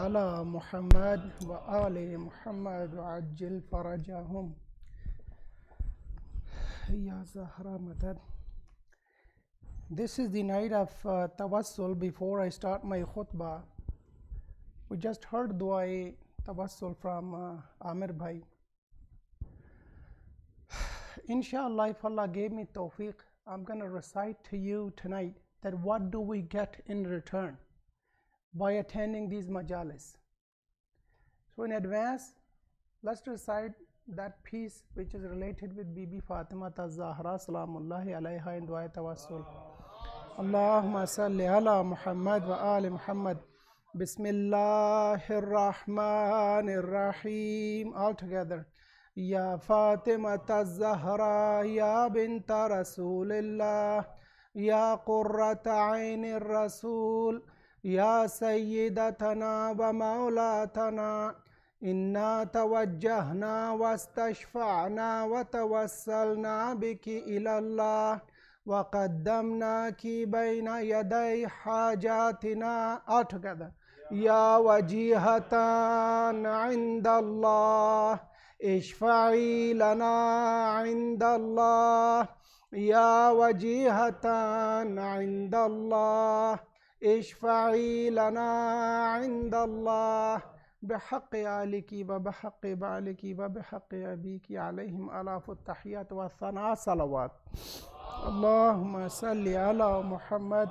على محمد وآل محمد وعجل فرجهم Ya Zahra Madad. This is the night of Tawassul. Before I start my khutbah, we just heard Dua Tawassul from Amir Bhai. Inshallah, if Allah gave me tawfiq, I'm going to recite to you tonight that what do we get in return by attending these majalis. So in advance, let's recite that piece which is related with Bibi Fatima Az-Zahra Salamullahi alayha in Dua Tawassul. Allahumma salli ala Muhammad wa ali Muhammad. Bismillahir Rahmanir Rahim. All together. Ya Fatima Az-Zahra, Ya binta Rasulillah, Ya Qurrata Aynir Rasul, Ya Sayyidatana wa Maulatana. إنا توجهنا واستشفعنا وتوسلنا بك إلى الله وقدمناك بين يدي حاجاتنا. All together. يا وجيهة عند الله اشفعي لنا عند الله. يا وجيهة عند الله اشفعي لنا عند الله. بحق آلك وبحق بعلك وبحق أبيك عليهم آلاف التحيات والثناء صلوات. اللهم صل على محمد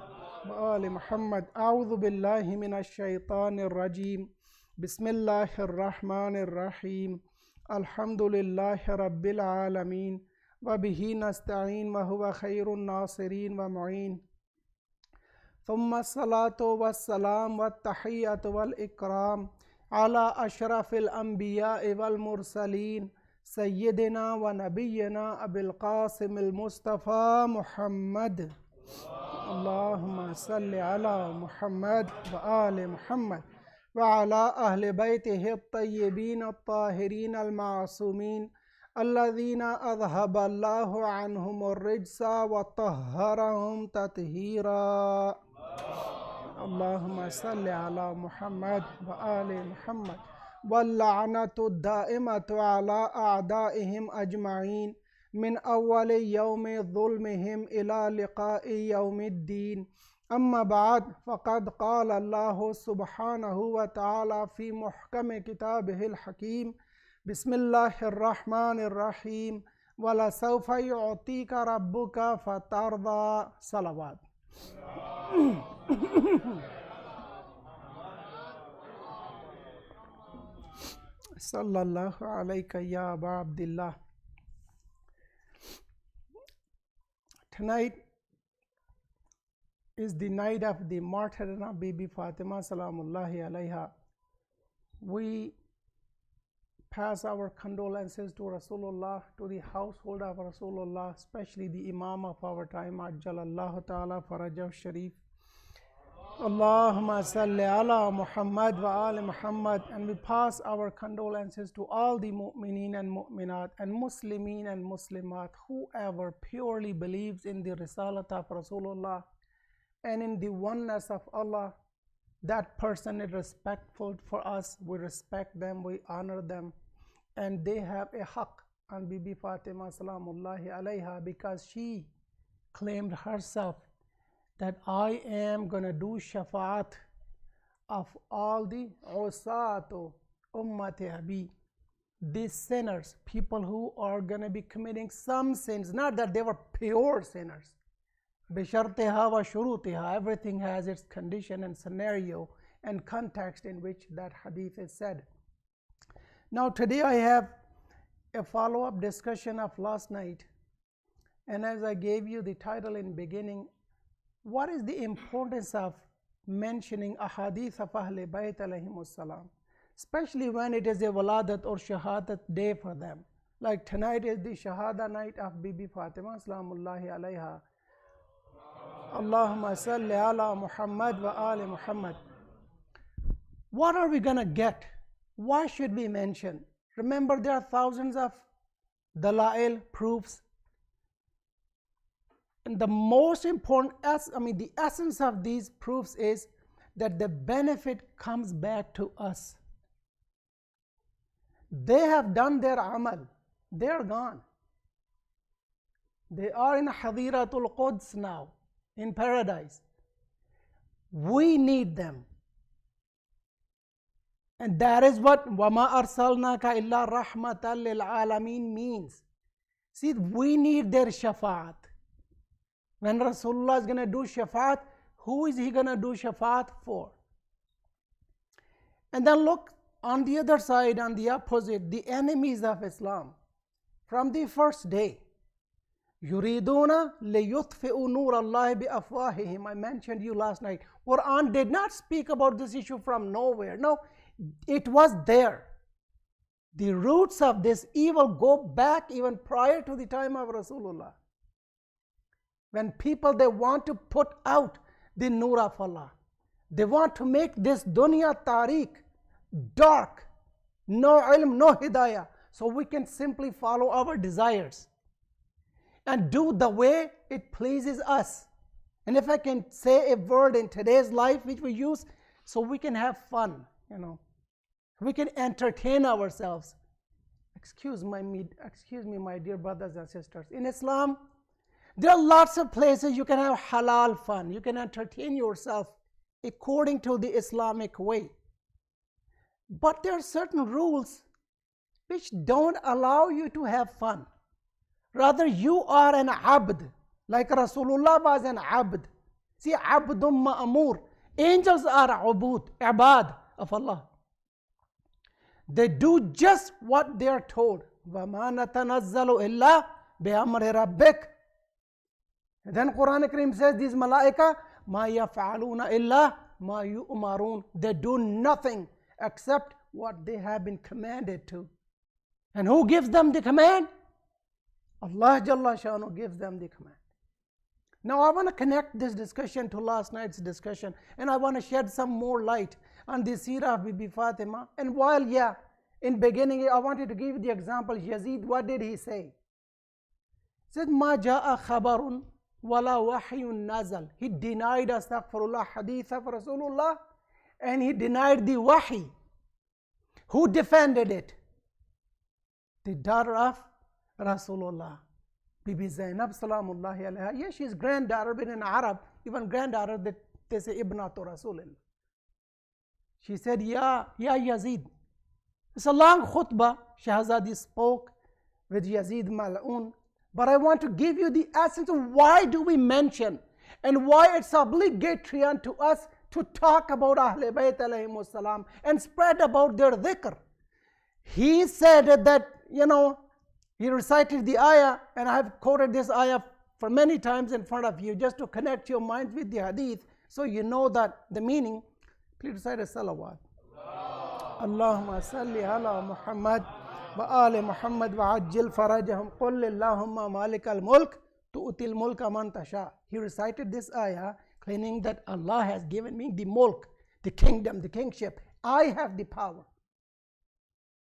وآل محمد. أعوذ بالله من الشيطان الرجيم. بسم الله الرحمن الرحيم. الحمد لله رب العالمين وبه نستعين وهو خير الناصرين ومعين. ثم الصلاة والسلام والتحية والإكرام على أشرف الأنبياء والمرسلين سيدنا ونبينا أبي القاسم المصطفى محمد. اللهم صل على محمد وآل محمد وعلى أهل بيته الطيبين الطاهرين المعصومين الذين أذهب الله عنهم الرجس وطهرهم تطهيرا. اللهم صل على محمد وآل محمد واللعنة الدائمة على أعدائهم أجمعين من أول يوم ظلمهم إلى لقاء يوم الدين. أما بعد، فقد قال الله سبحانه وتعالى في محكم كتابه الحكيم. بسم الله الرحمن الرحيم. ولسوف يعطيك ربك فترضى. صلوات. Sallallahu alayka ya Aba Abdillah. Tonight is the night of the martyrdom of Bibi Fatima Salamullahi alayha. We pass our condolences to Rasulullah, to the household of Rasulullah, especially the Imam of our time, Ajjalallahu Ta'ala Farajahu Sharif. Allahumma salli ala Muhammad wa ali Muhammad. And we pass our condolences to all the mu'mineen and mu'minat and muslimeen and muslimat, whoever purely believes in the risalat of Rasulullah and in the oneness of Allah. That person is respectful for us. We respect them, we honor them, and they have a haqq on Bibi Fatima Salamullahi alayha, because she claimed herself that I am going to do shafaat of all the usatu ummati abi, these sinners, people who are going to be committing some sins, not that they were pure sinners. Bishartiha wa shurutiha, everything has its condition and scenario and context in which that hadith is said. Now today I have a follow-up discussion of last night, and as I gave you the title in beginning, what is the importance of mentioning ahadith of Ahl Bayt alayhimus salam, especially when it is a waladat or shahadat day for them. Like tonight is the shahada night of Bibi Fatima Salamullahi alayha. Allahumma salli ala Muhammad wa ali Muhammad. What are we going to get? Why should we mention? Remember, there are thousands of dalail, proofs. And the most important, the essence of these proofs is that the benefit comes back to us. They have done their amal. They are gone. They are in Hadiratul Quds now, in paradise. We need them. And that is what وَمَا أَرْسَلْنَاكَ إِلَّا رَحْمَةً لِلْعَالَمِينَ means. See, we need their shafaat. When Rasulullah is going to do shafaat, who is he going to do shafaat for? And then look on the other side, on the opposite, the enemies of Islam. From the first day, يُرِيدُونَ لِيُطْفِئُوا نُورَ اللَّهِ بِأَفْوَاهِهِمْ. I mentioned you last night. Quran did not speak about this issue from nowhere. No, it was there. The roots of this evil go back even prior to the time of Rasulullah. When people, they want to put out the nur of Allah. They want to make this dunya tariq, dark, no ilm, no hidayah. So we can simply follow our desires and do the way it pleases us. And if I can say a word in today's life which we use, so we can have fun, we can entertain ourselves. Excuse me, my dear brothers and sisters. In Islam, there are lots of places you can have halal fun. You can entertain yourself according to the Islamic way. But there are certain rules which don't allow you to have fun. Rather, you are an abd, like Rasulullah was an abd. See, abdun ma'amur. Angels are ibad of Allah. They do just what they are told. وَمَا نَتَنَزَّلُ إِلَّا بِأَمْرِ رَبِّكَ. And then Quran Kareem says, these malaika, مَا يَفْعَلُونَ إِلَّا مَا يُؤْمَرُونَ. They do nothing except what they have been commanded to. And who gives them the command? Allah Jalla Shanu gives them the command. Now I want to connect this discussion to last night's discussion, and I want to shed some more light on the seerah of Bibi Fatima. And while, in beginning, I wanted to give the example, Yazid, what did he say? He said, مَا جَاءَ خَبَرٌ وَلَا وَحْيٌ نَزَلْ. He denied astaghfirullah hadith of Rasulullah, and he denied the wahi. Who defended it? The daughter of Rasulullah, Bibi Zainab Salamullahi alayha. Yes, she's granddaughter, but in Arab, even granddaughter, they say Ibnatu Rasulullah. She said, Ya Yazid. It's a long khutbah. Shahzadi spoke with Yazid Mal'un. But I want to give you the essence of why do we mention and why it's obligatory unto us to talk about Ahlul Bayt alayhimus salam and spread about their dhikr. He said that, he recited the ayah, and I have quoted this ayah for many times in front of you just to connect your minds with the hadith so you know that the meaning. Please recite a salawat. Allahumma salli ala Muhammad wa ali Muhammad wa ajil farajahum qul Allahumma malik al-mulk tu'til mulka man tasha. He recited this ayah claiming that Allah has given me the mulk, the kingdom, the kingship. I have the power.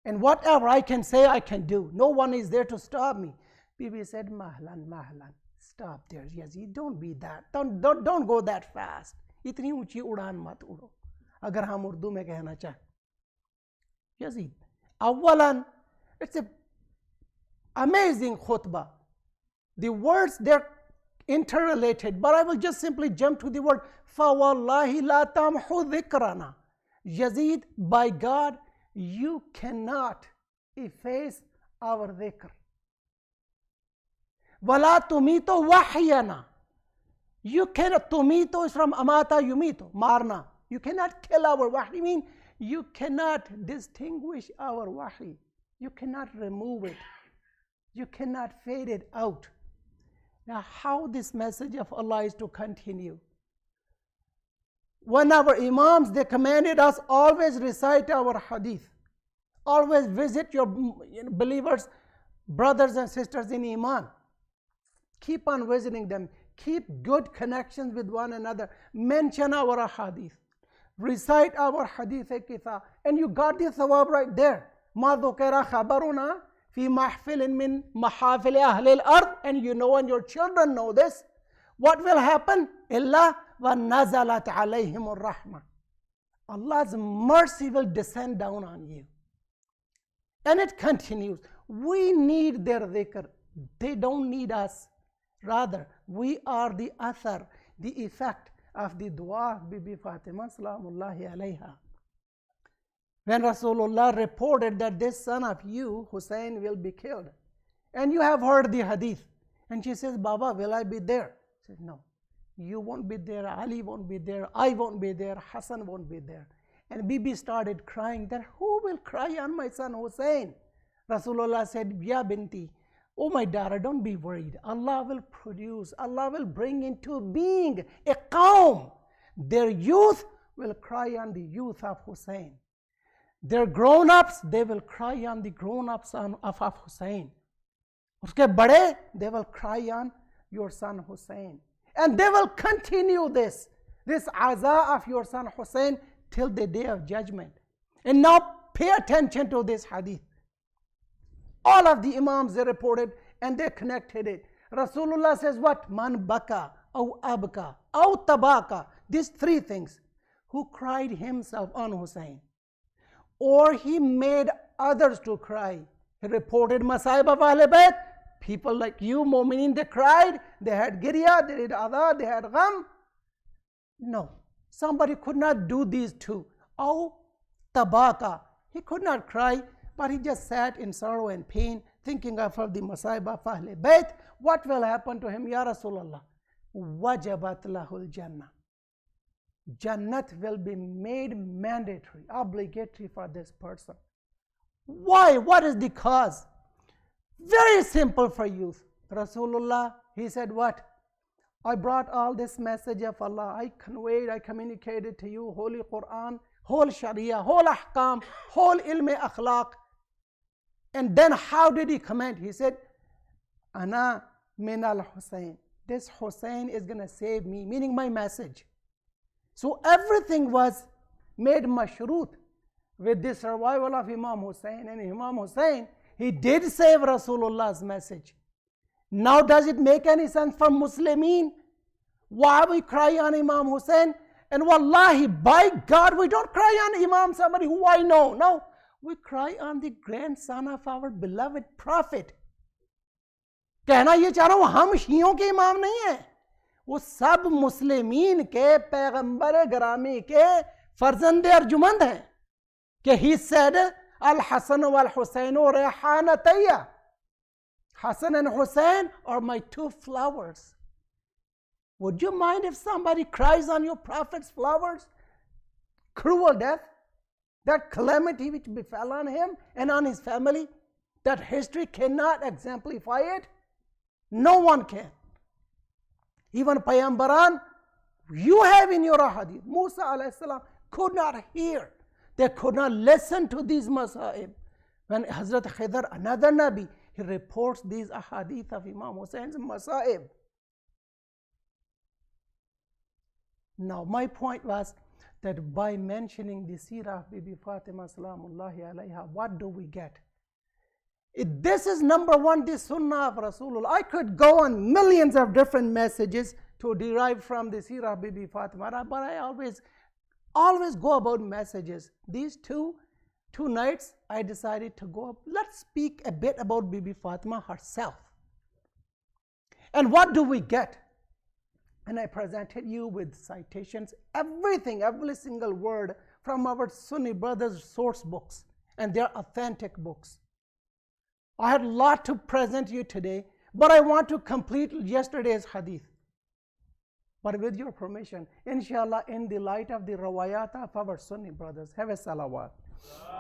And whatever I can say, I can do. No one is there to stop me. Bibi said, Mahlan, stop there, Yazid, don't be that. Don't go that fast. Itni unchi udan mat udo. Agar hum Urdu mein kehna chahe. Yazid, awalan, it's an amazing khutbah. The words, they're interrelated, but I will just simply jump to the word, فَوَاللَّهِ لَا تَمْحُ ذِكْرَنَا. Yazid, by God, you cannot efface our dhikr. وَلَا تُمِيتُ وَحْيَنَا. You cannot, tumito is from amata yumito, marna. You cannot kill our wahi. I mean, you cannot distinguish our wahi. You cannot remove it. You cannot fade it out. Now, how this message of Allah is to continue? When our imams, they commanded us always recite our hadith. Always visit your believers, brothers and sisters in Iman. Keep on visiting them. Keep good connections with one another. Mention our hadith. Recite our hadith kitha. And you got the thawab right there. Ma dhukira khabaruna fi mahfilin min mahafil ahli al-ard. And you know, and your children know this. What will happen? Illa wa nazalat alayhim ar-rahmah. Allah's mercy will descend down on you. And it continues. We need their dhikr. They don't need us. Rather, we are the athar, the effect of the dua of Bibi Fatima salamullahi alayha. When Rasulullah reported that this son of you, Hussain, will be killed. And you have heard the hadith. And she says, Baba, will I be there? She says, no. You won't be there, Ali won't be there, I won't be there, Hassan won't be there. And Bibi started crying that who will cry on my son Hussain? Rasulullah said, Ya binti, oh my daughter, don't be worried. Allah will produce, Allah will bring into being a qawm. Their youth will cry on the youth of Hussain. Their grown-ups, they will cry on the grown-ups of Hussain. Uske bade, they will cry on your son Hussain. And they will continue this aza of your son Hussain till the day of judgment. And now pay attention to this hadith. All of the Imams, they reported and they connected it. Rasulullah says what? Man baka, aw abka, aw tabaka. These three things. Who cried himself on Hussain. Or he made others to cry. He reported Masaib of Ahl Bayt. People like you, Mu'mineen, they cried. They had girya, they did adha, they had gham. No. Somebody could not do these two. Aw tabaka. He could not cry, but he just sat in sorrow and pain, thinking of the Masaib of Ahl Bayt. What will happen to him, Ya Rasulullah? Wajabat lahul Jannah. Jannat will be made mandatory, obligatory for this person. Why? What is the cause? Very simple for youth. Rasulullah, he said what? I brought all this message of Allah. I conveyed, I communicated to you Holy Quran, whole Sharia, whole Ahkam, whole Ilm-e Akhlaq. And then how did he comment? He said, Ana min al-Hussain. This Hussain is going to save me, meaning my message. So everything was made mashroot with the survival of Imam Hussain. And Imam Hussain, he did save Rasulullah's message. Now does it make any sense for Muslimin? Why we cry on Imam Hussain? And wallahi, by God, we don't cry on Imam, somebody who I know. No, we cry on the grandson of our beloved Prophet. कहना ये चाह रहा हूँ हम शियों के इमाम नहीं है, वो सब मुस्लिमीन के पैगंबर गरामी के फर्जंद अर्जुमंद हैं कि he said al-Hasan wal-Hussain rayhanatayya. Hassan and Hussain are my two flowers. Would you mind if somebody cries on your Prophet's flowers? Cruel death, that calamity which befell on him and on his family, that history cannot exemplify it. No one can. Even Payambaran, you have in your hadith, Musa alayhi salam could not hear. They could not listen to these masaib. When Hazrat Khidr, another Nabi, he reports these ahadith of Imam Hussein's masaib. Now my point was that by mentioning the seerah of Bibi Fatima salamullahi alayha, what do we get? This is number one, the sunnah of Rasulullah. I could go on millions of different messages to derive from the seerah of Bibi Fatima, but I always go about messages. These two nights I decided to go up. Let's speak a bit about Bibi Fatima herself. And what do we get? And I presented you with citations, everything, every single word from our Sunni brothers' source books, and they're authentic books. I had a lot to present you today, but I want to complete yesterday's hadith. But with your permission, inshallah, in the light of the rawayat of our Sunni brothers, have a salawat.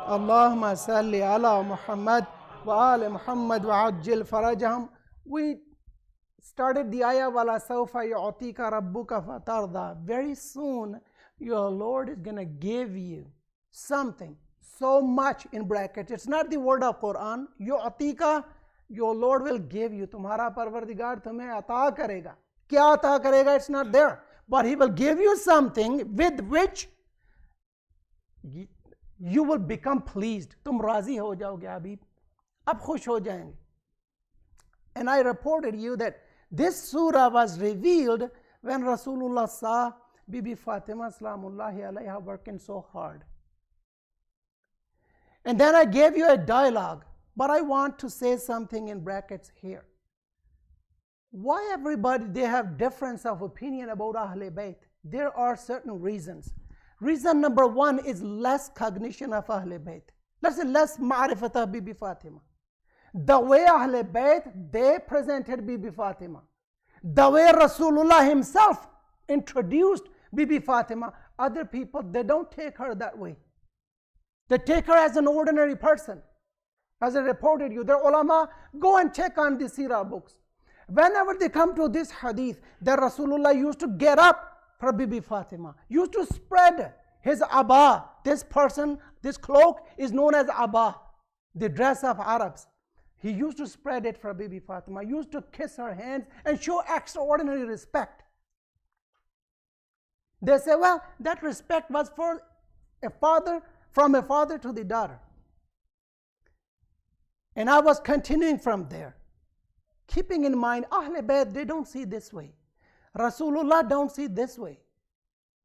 Allahumma salli ala Muhammad wa ali Muhammad wa ajil farajahum. We started the ayah wala sawfa yu'tika rabbuka fatarda. Very soon, your Lord is going to give you something. So much in brackets. It's not the word of Quran. Yu'tika, your Lord will give you. Tumhara parvardigar tumhe ata karega. Kya ata karega? It's not there. But he will give you something with which you will become pleased. Tum razi ho jaoge Habib. Ab khush ho jayenge. And I reported you that this surah was revealed when Rasulullah saw Bibi Fatima Salamullahi alayha working so hard. And then I gave you a dialogue, but I want to say something in brackets here. Why everybody, they have difference of opinion about Ahlul Bayt? There are certain reasons. Reason number one is less cognition of Ahlul Bayt. Let's say less ma'rifat of Bibi Fatima. The way Ahlul Bayt, they presented Bibi Fatima. The way Rasulullah himself introduced Bibi Fatima, other people, they don't take her that way. They take her as an ordinary person. As I reported you, their ulama, go and check on the seerah books. Whenever they come to this hadith, that Rasulullah used to get up for Bibi Fatima, used to spread his abba. This person, this cloak is known as abba, the dress of Arabs. He used to spread it for Bibi Fatima, used to kiss her hands and show extraordinary respect. They say, well, that respect was for a father, from a father to the daughter. And I was continuing from there. Keeping in mind, Ahlul Bayt, they don't see this way. Rasulullah don't see this way.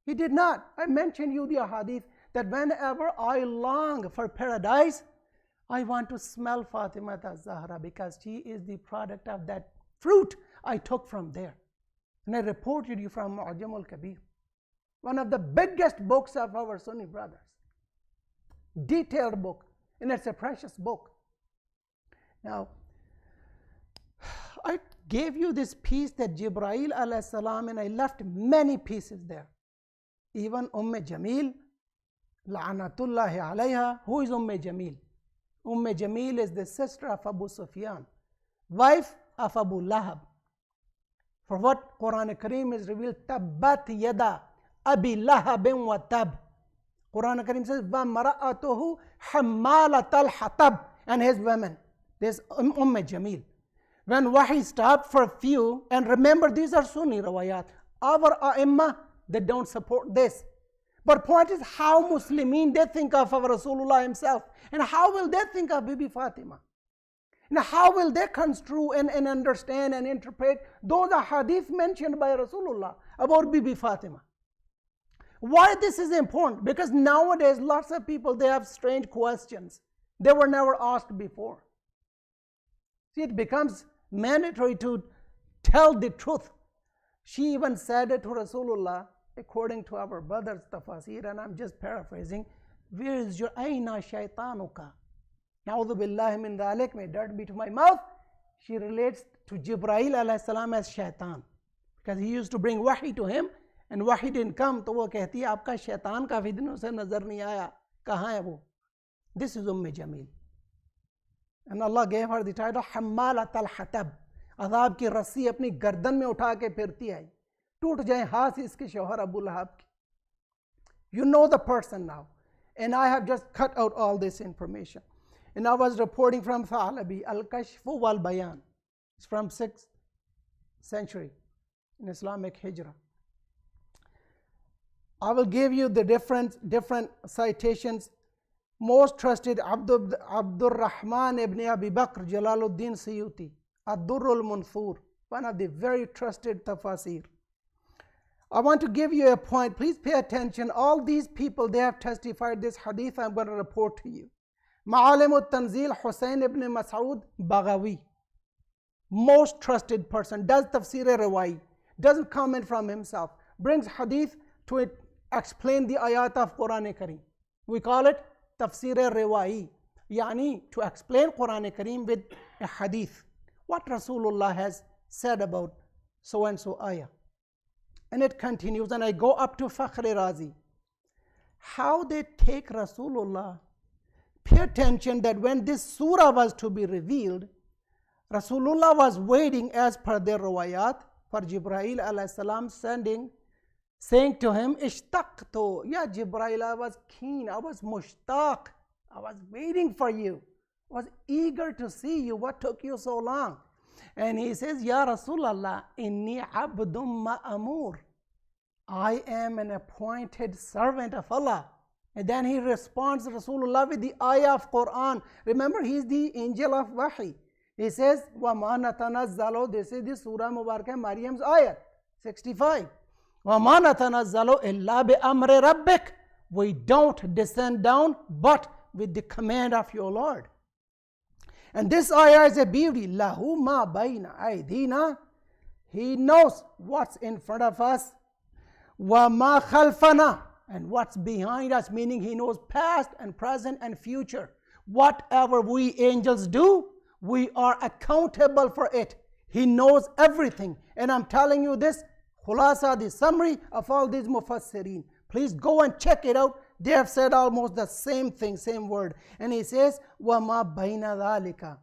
He did not. I mentioned you the hadith that whenever I long for paradise, I want to smell Fatima az-Zahra because she is the product of that fruit I took from there. And I reported you from Mu'jam al-Kabir, one of the biggest books of our Sunni brothers. Detailed book, and it's a precious book. Now, I gave you this piece that Jibreel alayhi salam, and I left many pieces there. Even Jamil, la'anatullahi alayha. Who is Jamil? Jamil is the sister of Abu Sufyan, wife of Abu Lahab. For what Quran Kareem is revealed, tabbat yada abi lahabin wa tab. Quran Kareem says, wa mara'atuhu hammalat al-hatab, and his women. This Jamil. When wahi stopped for a few, and remember these are Sunni rawayat, our A'immah, they don't support this. But point is how Muslimin they think of our Rasulullah himself, and how will they think of Bibi Fatima? And how will they construe and understand and interpret those hadith mentioned by Rasulullah about Bibi Fatima? Why this is important? Because nowadays lots of people, they have strange questions. They were never asked before. See, it becomes mandatory to tell the truth. She even said it to Rasulullah, according to our brother's tafasir, and I'm just paraphrasing, where is your aina shaitanuka? Na'udhu billahi min dhalik, may dirt be to my mouth. She relates to Jibreel alayhi salam as shaitan, because he used to bring wahi to him, and wahi didn't come, तो वो कहती है आपका शैतान काफी दिनों से नजर नहीं आया, कहाँ है वो? This is Jamil. And Allah gave her the title Hammalat al-Hatab. अज़ाब की रस्सी अपनी गर्दन में उठा के फिरती आई, टूट जाए हाथ इसके शौहर अबू लहब की. You know the person now. And I have just cut out all this information. And I was reporting from Thalabi, Al-Kashfu wal-Bayan. It's from 6th century in Islamic Hijrah. I will give you the different citations. Most trusted Abdur Rahman ibn Abi Bakr Jalaluddin Suyuti, Ad-Durrul Munthur, one of the very trusted tafasir. I want to give you a point. Please pay attention. All these people, they have testified this hadith I'm going to report to you. Ma'alim al-Tanzil Hussain ibn Mas'ud Baghawi, most trusted person, does tafsir riwai, doesn't comment from himself, brings hadith to explain the ayat of Quran Kareem. We call it tafsir riwai, yani to explain Quran Kareem with a hadith. What Rasulullah has said about so and so ayah. And it continues, and I go up to Fakhr Razi. How they take Rasulullah. Pay attention that when this surah was to be revealed, Rasulullah was waiting as per their riwayat for Jibreel alayhi salam saying to him, Ishtaqtu, ya Jibreel, I was keen, I was mushtaq, I was waiting for you, I was eager to see you, what took you so long? And he says, Ya Rasulallah, inni abdum ma'amur, I am an appointed servant of Allah. And then he responds, Rasulullah, with the ayah of Quran. Remember, he is the angel of Wahi. He says, وَمَا نَتَنَزَّلُ, this is the Surah Mubarakah, Maryam's ayat, 65. وَمَا نَتَنَزَّلُ إِلَّا بِأَمْرِ رَبِّكَ. We don't descend down but with the command of your Lord. And this ayah is a beauty. لَهُ مَا بَيْنَ أَيْدِينَا. He knows what's in front of us. وَمَا خَلْفَنَا. And what's behind us, meaning He knows past and present and future. Whatever we angels do, we are accountable for it. He knows everything. And I'm telling you this, khulasa, the summary of all these mufassirin. Please go and check it out. They have said almost the same thing, same word. And he says, وَمَا بَيْنَ ذَلِكَ.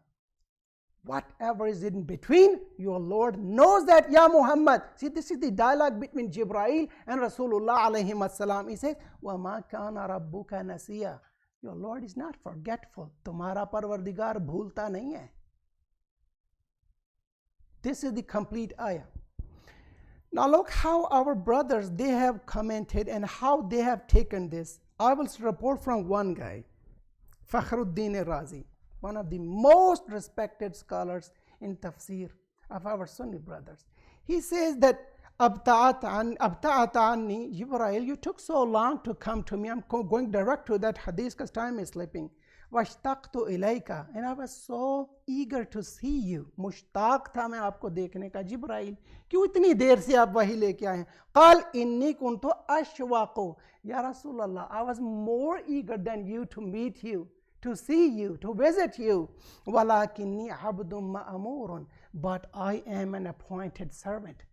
Whatever is in between, your Lord knows that, Ya Muhammad. See, this is the dialogue between Jibreel and Rasulullah alayhi wassalam. He says, وَمَا كَانَ رَبُّكَ نَسِيًّا. Your Lord is not forgetful. Tumhara parwardigar bhulta nahi hai. This is the complete ayah. Now look how our brothers, they have commented and how they have taken this. I will report from one guy, Fakhruddin Razi, one of the most respected scholars in tafsir of our Sunni brothers. He says that, Abta'at anni, Jibreel, you took so long to come to me. I'm going direct to that hadith because time is slipping. Washtaqtu ilayka, and I was so eager to see you. Mushtaq tha main aapko dekhne ka. Jibreel, kyun itni der se aap wahi leke aaye hain? Qal inni kuntu ashwaqu. Ya Rasulullah, I was more eager than you to meet you, to see you, to visit you. Walakinni abdun ma'amurun, but I am an appointed servant.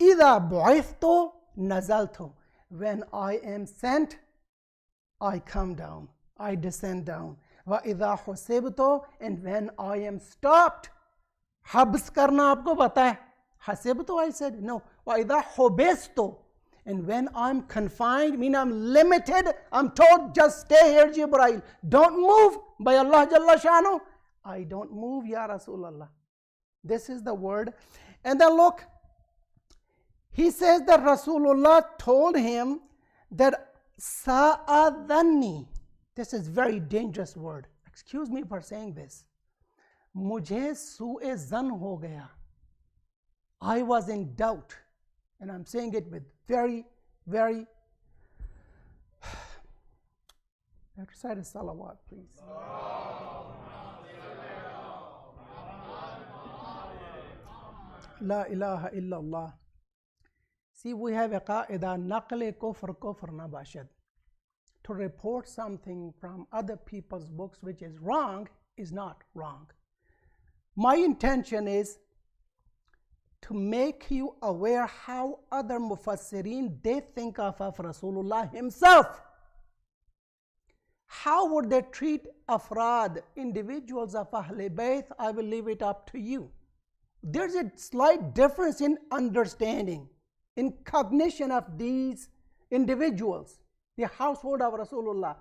Idha bu'ithtu nazaltu. When I am sent, I come down. I descend down. وَإِذَا حُسِبْتُ. And when I am stopped. Habs karna aapko pata hai. Hasibtu, I said. No. وَإِذَا حُبِسْتُ. And when I'm confined, mean I'm limited, I'm told, just stay here, Jibreel. Don't move. By Allah Jalla Shanu. I don't move, Ya Rasulallah. This is the word. And then look. He says that Rasulullah told him that Sa'adhanni. This is very dangerous word. Excuse me for saying this. Mujhe su'e zan ho gaya. I was in doubt. And I'm saying it with very, very... Recite a salawat, please. La ilaha illallah. See, we have a qaida, naqle kufr na bashad. To report something from other people's books which is wrong is not wrong. My intention is to make you aware how other mufassirin, they think of Rasulullah himself. How would they treat afrad, individuals of Ahl Bayt? I will leave it up to you. There's a slight difference in understanding, in cognition of these individuals, the household of Rasulullah.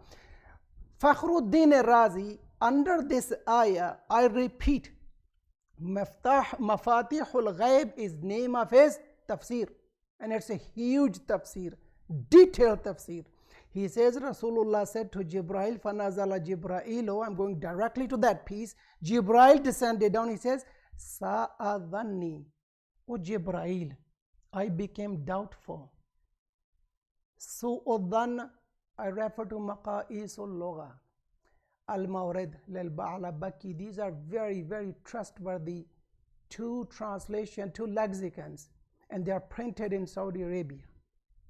Fakhruddin Razi, under this ayah, I repeat, Mafatihul Ghaib is name of his tafsir. And it's a huge tafsir, detailed tafsir. He says, Rasulullah said to Jibreel, Fanazala Jibreel, I'm going directly to that piece. Jibreel descended down, he says, Sa'adhanni, O Jibreel, I became doubtful. Su'udhan, I refer to Maqa'isul Lugha, Al-Mawrid, Lil-Ba'alabaki. These are very, very trustworthy two lexicons, and they are printed in Saudi Arabia.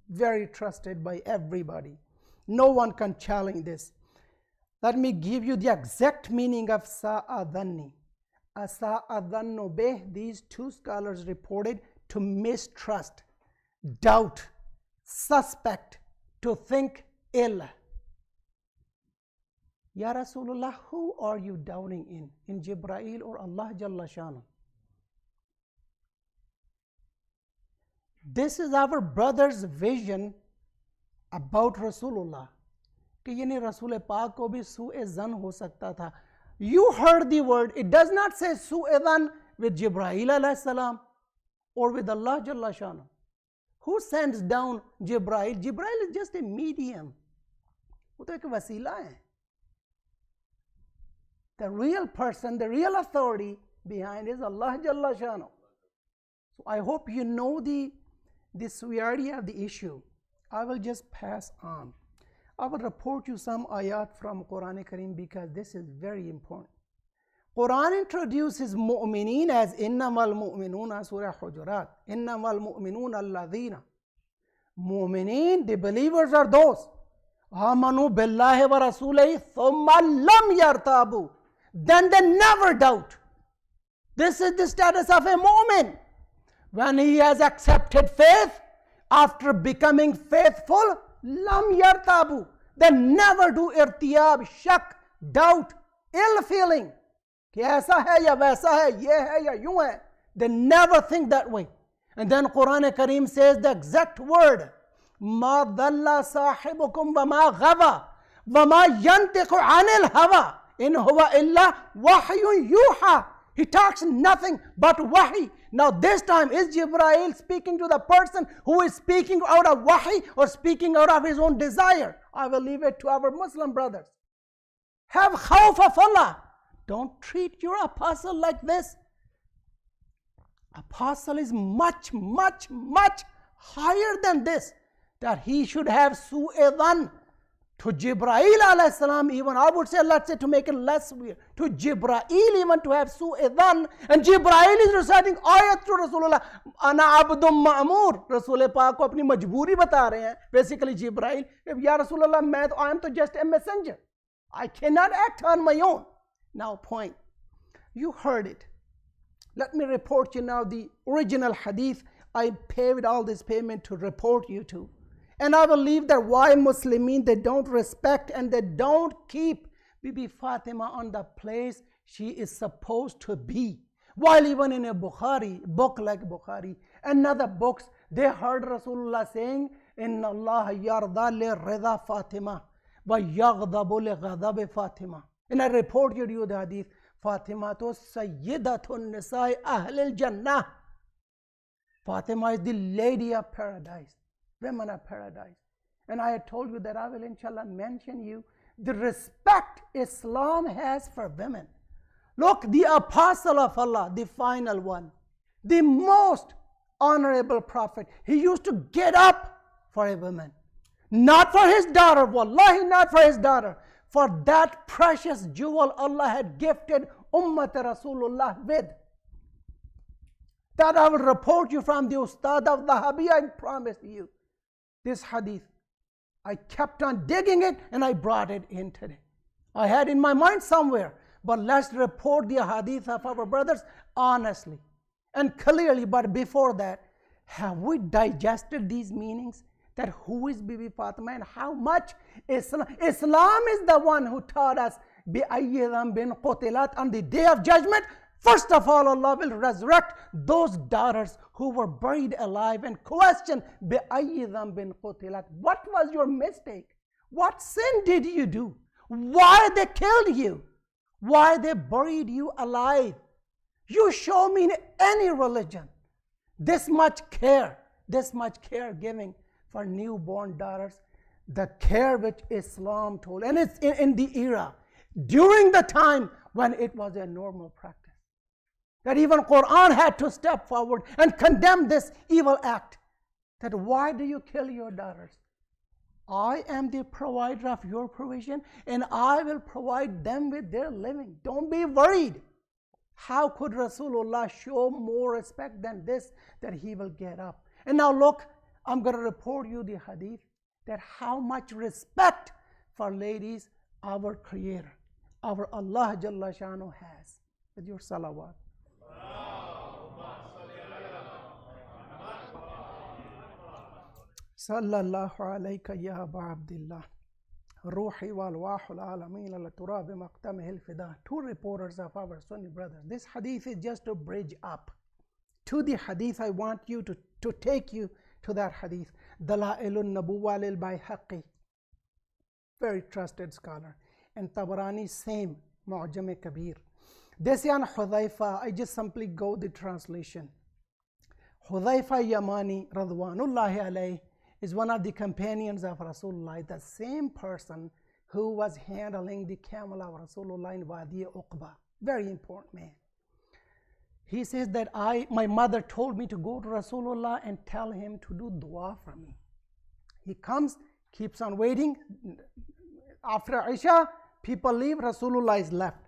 Very trusted by everybody. No one can challenge this. Let me give you the exact meaning of Sa'adhanni. Sa'adhannu bih, these two scholars reported to mistrust, doubt, suspect, to think ill. Ya Rasulullah, who are you doubting in Jibreel or Allah Jalla Shanu? This is our brother's vision about Rasulullah. कि यानी रसूल पाक को भी सुए zan हो सकता था. You heard the word. It does not say su'e zan with Jibreel alayhi salam or with Allah Jalla Shanu. Who sends down Jibreel? Jibreel is just a medium. वो तो एक वसीला है. The real person, the real authority behind is Allah Jalla Shanu. So I hope you know the the severity of the issue, I will just pass on. I will report you some ayat from Quran Kareem because this is very important. Quran introduces mu'mineen as innamal mu'minuna, Surah Hujurat. Innamal mu'minuna alladhina. Mu'mineen, the believers are those. Amanu billahi wa rasulihi thumma lam yartabu. Then they never doubt. This is the status of a mu'min. When he has accepted faith, after becoming faithful, lam yartabu. They never do irtiyab, shak, doubt, ill feeling. कि ऐसा है या वैसा है, ये है या यूं है. They never think that way. And then Quran Kareem says the exact word, ما ضل صاحبكم وما غوى وما ينطق عن الهوى إن هو إلا وحي يوحى. He talks nothing but wahi. Now this time, is Jibreel speaking to the person who is speaking out of wahi or speaking out of his own desire? I will leave it to our Muslim brothers. Have khawf of Allah. Don't treat your apostle like this. Apostle is much, much, much higher than this. That he should have su'edan to Jibreel alayhi salam, even I would say, let's say to make it less weird, to Jibreel even to have su'edan, and Jibreel is reciting ayat to Rasulullah, ana abdum ma'mur. Rasul Paak ko apni majburi bata rahe hain. Basically Jibreel, ya Rasulullah, I am to just a messenger. I cannot act on my own. Now point, you heard it. Let me report you now the original hadith. I paid all this payment to report you to. And I believe that why Muslimin, they don't respect and they don't keep Bibi Fatima on the place she is supposed to be. While even in a Bukhari, book like Bukhari, and other books, they heard Rasulullah saying, Inna Allah yarda li rida Fatima, wa yaghdabu li ghadabi Fatima. And I reported you the hadith, Fatima to Sayyidatun Nisai Ahlil Jannah. Fatima is the lady of paradise, women of paradise. And I had told you that I will inshallah mention you the respect Islam has for women. Look, the apostle of Allah, the final one, the most honorable prophet, he used to get up for a woman. Not for his daughter, wallahi, not for his daughter. For that precious jewel Allah had gifted Ummat Rasulullah with. That I will report you from the Ustad of the Habib, I promised you. This hadith, I kept on digging it and I brought it in today. I had in my mind somewhere, but let's report the hadith of our brothers honestly and clearly. But before that, have we digested these meanings? That who is Bibi Fatima and how much Islam is the one who taught us بِأَيِّ ذَنْبٍ قُتِلَتْ on the day of judgment. First of all, Allah will resurrect those daughters who were buried alive and question بِأَيِّ ذَنْبٍ قُتِلَتْ. What was your mistake? What sin did you do? Why they killed you? Why they buried you alive? You show me in any religion this much care giving for newborn daughters, the care which Islam told. And it's in the era, during the time when it was a normal practice. That even Quran had to step forward and condemn this evil act. That why do you kill your daughters? I am the provider of your provision and I will provide them with their living. Don't be worried. How could Rasulullah show more respect than this, that he will get up? And now look, I'm going to report you the hadith, that how much respect for ladies our Creator, our Allah Jalla Shanu has. With your salawat. Sallallahu alayka ya Aba Abdillah. Ruhi wal wahul alameen ala turabi maqtamihil fida. Two reporters of our Sunni brothers. This hadith is just to bridge up to the hadith. I want you to take you to that hadith. Dalailun Nabuwa lil Bayhaqi, very trusted scholar, and Tabarani, same, Mu'jam-e-Kabir. They say on Hudhaifa, I just simply go the translation. Hudhaifa Yamani Radwanullahi alayhi is one of the companions of Rasulullah, the same person who was handling the camel of Rasulullah in Wadi Uqba. Very important man. He says that my mother told me to go to Rasulullah and tell him to do dua for me. He comes, keeps on waiting. After Isha, people leave, Rasulullah is left.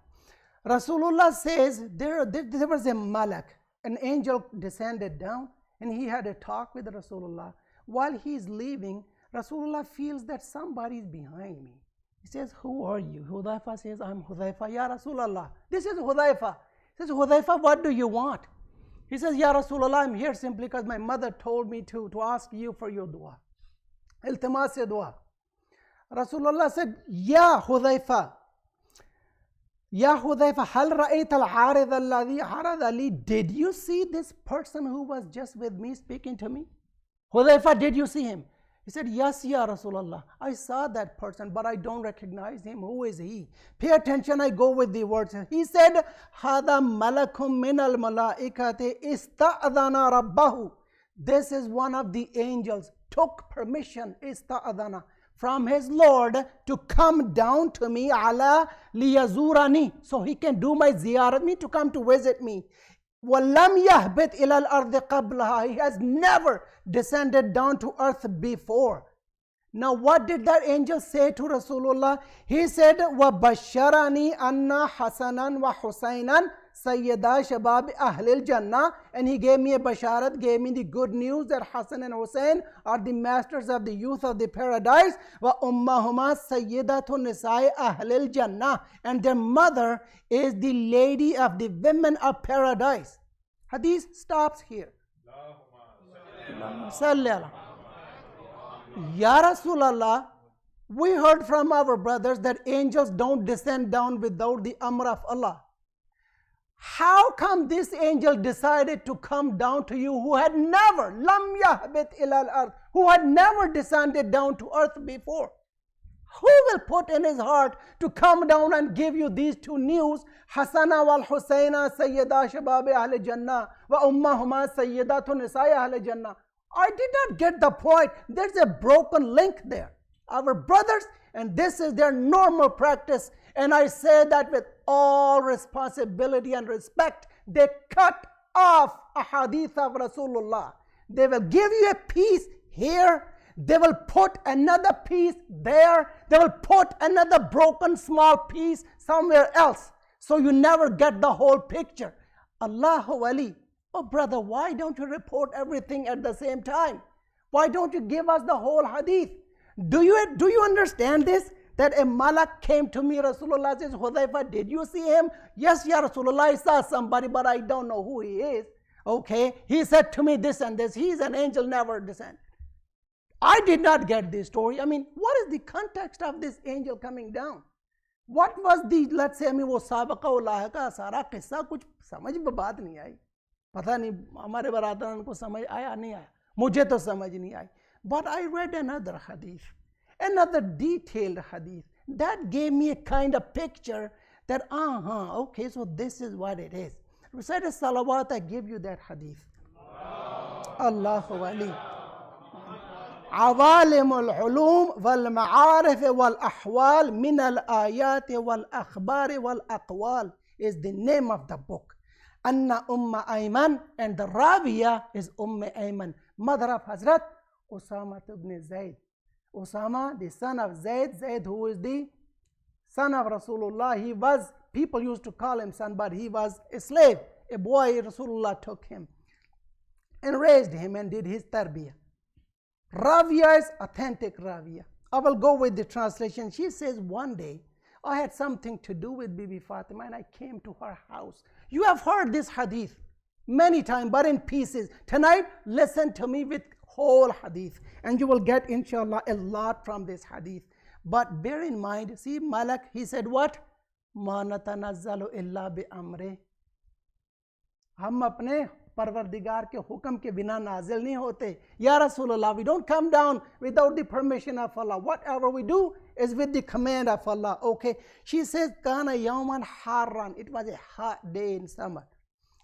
Rasulullah says there was a malak, an angel descended down, and he had a talk with Rasulullah. While he's leaving, Rasulullah feels that somebody is behind me. He says, who are you? Hudhaifa says, I'm Hudhaifa. Ya Rasulullah. This is Hudhaifa. He says, Hudhaifa, what do you want? He says, Ya Rasulullah, I'm here simply because my mother told me to ask you for your dua. Iltimas dua. Rasulullah said, Ya Hudhaifa, Ya Hudhaifa, hal ra'ayta al-'arid alladhi 'arada li? Did you see this person who was just with me speaking to me? Hudhaifa, did you see him? He said, yes, Ya Rasulullah. I saw that person, but I don't recognize him. Who is he? Pay attention, I go with the words. He said, Hada malakum min al-malaikati ista'adana rabbahu. This is one of the angels, took permission, ista'adana, from his Lord to come down to me, ala liyazurani, so he can do my ziyarat, me to come to visit me. وَلَمْ يَهْبِتْ إِلَى الْأَرْضِ قَبْلَهَا. He has never descended down to earth before. Now what did that angel say to Rasulullah? He said, وَبَشَّرَنِي أَنَّ حَسَنًا وَحُسَيْنًا Sayyida Shabab Ahlil Jannah, and he gave me a basharat, gave me the good news that Hassan and Hussain are the masters of the youth of the paradise. Wa ummahuma Sayyidatun Nisai Ahlil Jannah, and their mother is the lady of the women of paradise. Hadith stops here. Ya Rasulallah, we heard from our brothers that angels don't descend down without the amr of Allah. How come this angel decided to come down to you who had never, lam yahbit ilal earth, who had never descended down to earth before? Who will put in his heart to come down and give you these two news? Hasana wal Husaina Sayyida Shabab Ahl Jannah wa ummahuma Sayyidatun Nisai Ahl Jannah. I did not get the point. There's a broken link there. Our brothers, and this is their normal practice, and I say that with all responsibility and respect, they cut off a hadith of Rasulullah. They will give you a piece here, they will put another piece there, they will put another broken small piece somewhere else, so you never get the whole picture. Allahu Ali. Oh brother, why don't you report everything at the same time? Why don't you give us the whole hadith? Do you understand this? That a malak came to me, Rasulullah says, Hudhaifa, did you see him? Yes, Ya Rasulullah, I saw somebody, but I don't know who he is. Okay, he said to me this and this, he's an angel, never descend. I did not get this story. I mean, what is the context of this angel coming down? What was the, let's say, वो साबका उल्लाह का सारा किस्सा कुछ समझ में बात नहीं आई. पता नहीं हमारे बरादरान को समझ आया नहीं आया. मुझे तो समझ नहीं आई. But I read another hadith, another detailed hadith that gave me a kind of picture that, okay, so this is what it is. Recite a salawat, I give you that hadith. Allahu Ali. عوالم العلوم والمعارف والأحوال من الآيات والأخبار والأقوال is the name of the book. Anna Ayman, and the Raviya is Ayman, mother of Hazrat Usama ibn Zayd. Usama, the son of Zayd, Zayd who is the son of Rasulullah. He was, people used to call him son, but he was a slave, a boy. Rasulullah took him and raised him and did his tarbiyah. Raviya is authentic Raviya. I will go with the translation. She says, one day I had something to do with Bibi Fatima and I came to her house. You have heard this hadith many times, but in pieces. Tonight, listen to me with whole hadith, and you will get, inshallah, a lot from this hadith. But bear in mind, see, Malak, he said what? Ma natanazzalu illa bi amre. हम अपने परवरदिगार के हुक्म के बिना नाजिल नहीं होते. Ya Rasulullah, we don't come down without the permission of Allah. Whatever we do is with the command of Allah. Okay. She says, Kana yawman harran. It was a hot day in summer.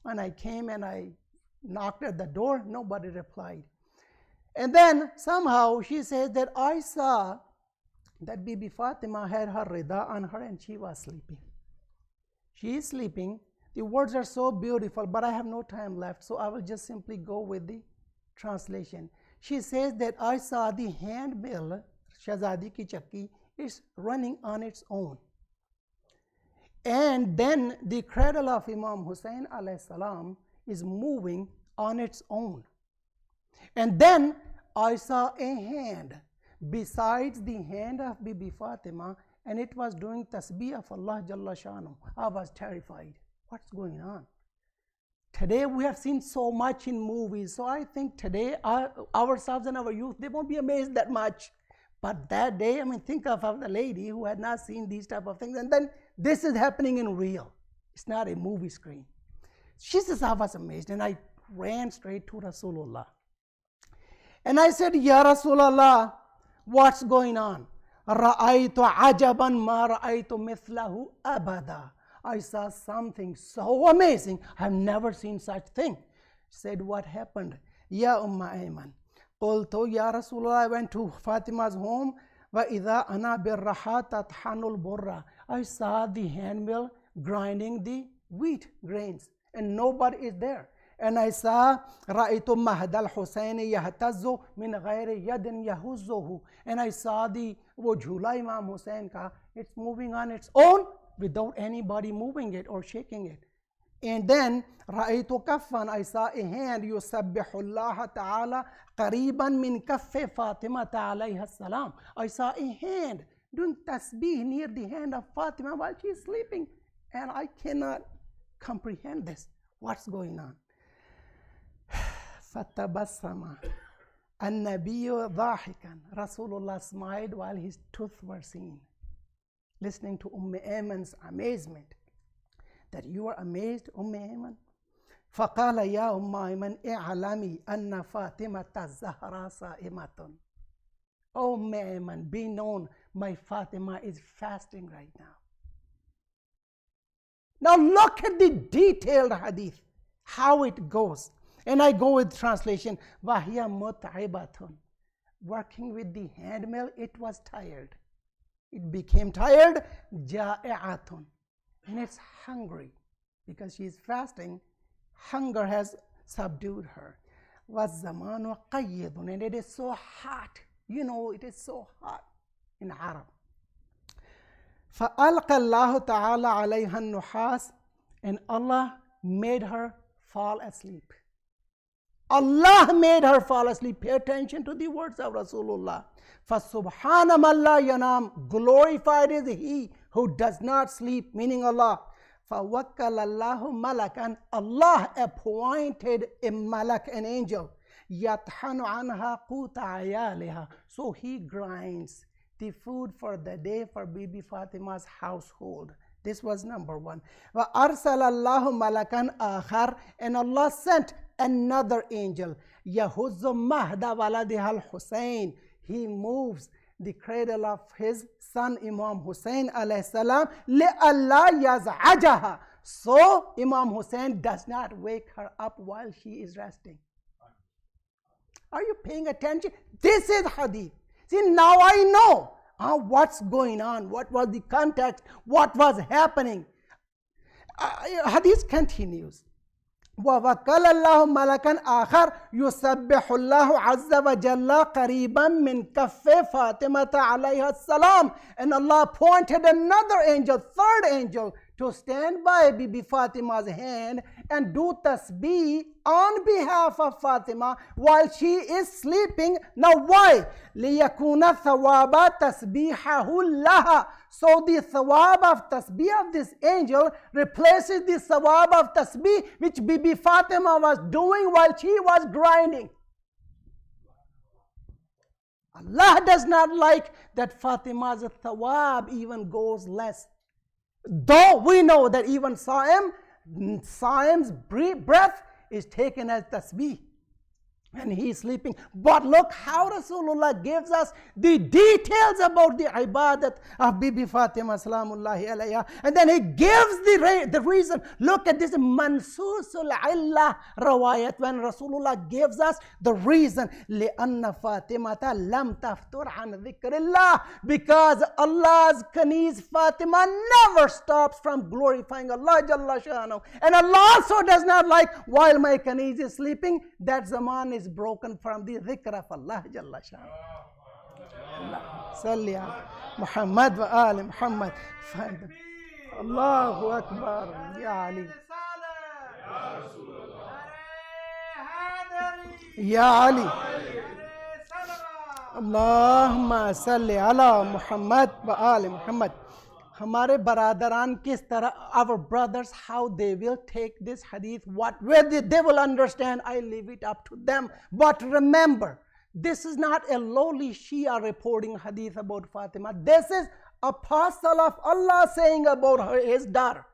And I came and I knocked at the door. Nobody replied. And then somehow she says that I saw that Bibi Fatima had her rida on her and she was sleeping. She is sleeping. The words are so beautiful, but I have no time left, so I will just simply go with the translation. She says that I saw the handmill, Shahzadi ki chakki, is running on its own. And then the cradle of Imam Hussain alayhi salam is moving on its own. And then I saw a hand besides the hand of Bibi Fatima, and it was doing tasbih of Allah Jalla Shanu. I was terrified. What's going on? Today we have seen so much in movies, so I think today ourselves and our youth, they won't be amazed that much. But that day, I mean, think of the lady who had not seen these type of things, and then this is happening in real. It's not a movie screen. She says, I was amazed, and I ran straight to Rasulullah. And I said, Ya Rasulullah, what's going on? Ra'aytu ajaban ma ra'aytu mithlahu abada. I saw something so amazing. I've never seen such thing. Said, what happened? Ya Ayman. Qultu ya Rasulullah, I went to Fatima's home. Wa idha ana birraha tathanul burra. I saw the handmill grinding the wheat grains, and nobody is there. And I saw Ra'itu Mahdal Hussaini Yahtazzu min ghayri yadin yahuzzuhu. And I saw the Jhula Imam Hussain ka, it's moving on its own without anybody moving it or shaking it. And then Ra'itu Kaffan, I saw a hand Yusabbihullah Ta'ala qariban min kaffi Fatima alayha salam. I saw a hand doing tasbih near the hand of Fatima while she is sleeping. And I cannot comprehend this. What's going on? فَتَبَسَّمَ النَّبِيُّ ضَاحِكًا. Rasulullah smiled while his teeth were seen. Listening to Ayman's amazement. That you are amazed, Ayman? فَقَالَ يَا Ayman اِعْلَمِي أَنَّ فَاطِمَةَ الزَّهْرَى صَائِمَةٌ. Ayman, be known, my Fatima is fasting right now. Now look at the detailed hadith, how it goes. And I go with translation, وَهِيَ مُتْعِبَةٌ. Working with the handmill, it was tired. It became tired, جَائِعَةٌ. And it's hungry. Because she is fasting, hunger has subdued her. وَالزَّمَانُ قَيِّدٌ. And it is so hot. You know, it is so hot in Arab. فَأَلْقَى اللَّهُ تَعَالَى عَلَيْهَا النُّحَاسِ. And Allah made her fall asleep. Allah made her fall asleep. Pay attention to the words of Rasulullah. فَسُبْحَانَ مَنْ لَا يَنَامُ. Glorified is He who does not sleep, meaning Allah. فَوَكَّلَ اللَّهُ مَلَكًا. Allah appointed a malak, an angel. يَطْحَنُ عَنْهَا قُوتَ عَيَالِهَا. So he grinds the food for the day for Bibi Fatima's household. This was number one. وَأَرْسَلَ اللَّهُ مَلَكًا آخَرَ. And Allah sent another angel. يَهُزُّ مَهْدَ وَلَدِهَا الْحُسَيْنِ. He moves the cradle of his son Imam Hussain alayhi salam لِأَلَّا يَزْعَجَهَا. So Imam Hussain does not wake her up while she is resting. Are you paying attention? This is hadith. See, now I know what's going on, what was the context, what was happening. Hadith continues. وَوَكَّلَ اللَّهُ مَلَكًا آخَرَ يُسَبِّحُ اللَّهُ عَزَّ وَجَلَّ قَرِيبًا مِنْ كَفِّ فَاطِمَةَ عَلَيْهَا السَّلَامِ. And Allah appointed another angel, third angel, to stand by Bibi Fatima's hand and do tasbih on behalf of Fatima while she is sleeping. Now why? لِيَكُونَ ثَوَابَ تَسْبِيحَهُ لَهَا. So the thawab of tasbih of this angel replaces the thawab of tasbih which Bibi Fatima was doing while she was grinding. Allah does not like that Fatima's thawab even goes less. Though we know that even Saim's breath is taken as tasbih. when he is sleeping. But look how Rasulullah gives us the details about the ibadat of Bibi Fatima salamullahi alayha. And then he gives the reason. Look at this mansusul illah rawayat, when Rasulullah gives us the reason. لِأَنَّ فَاطِمَةَ لَمْ تَفْتُرْ عَنْ ذِكْرِ اللَّهِ, because Allah's Kaniz Fatima never stops from glorifying Allah Jalla Sha'anu. And Allah also does not like while my Kaniz is sleeping, that zaman is broken from the dhikr of Allah Jalla Sha'anu. Salli ala Muhammad wa ali Muhammad. Allahu Akbar. Ya Ali. Ya Ali. Allahumma salli ala Muhammad wa ali Muhammad. हमारे बरादरान किस तरह, our brothers, how they will take this hadith, what way they will understand, I leave it up to them. But remember, this is not a lowly Shia reporting hadith about Fatima. This is apostle of Allah saying about his daughter.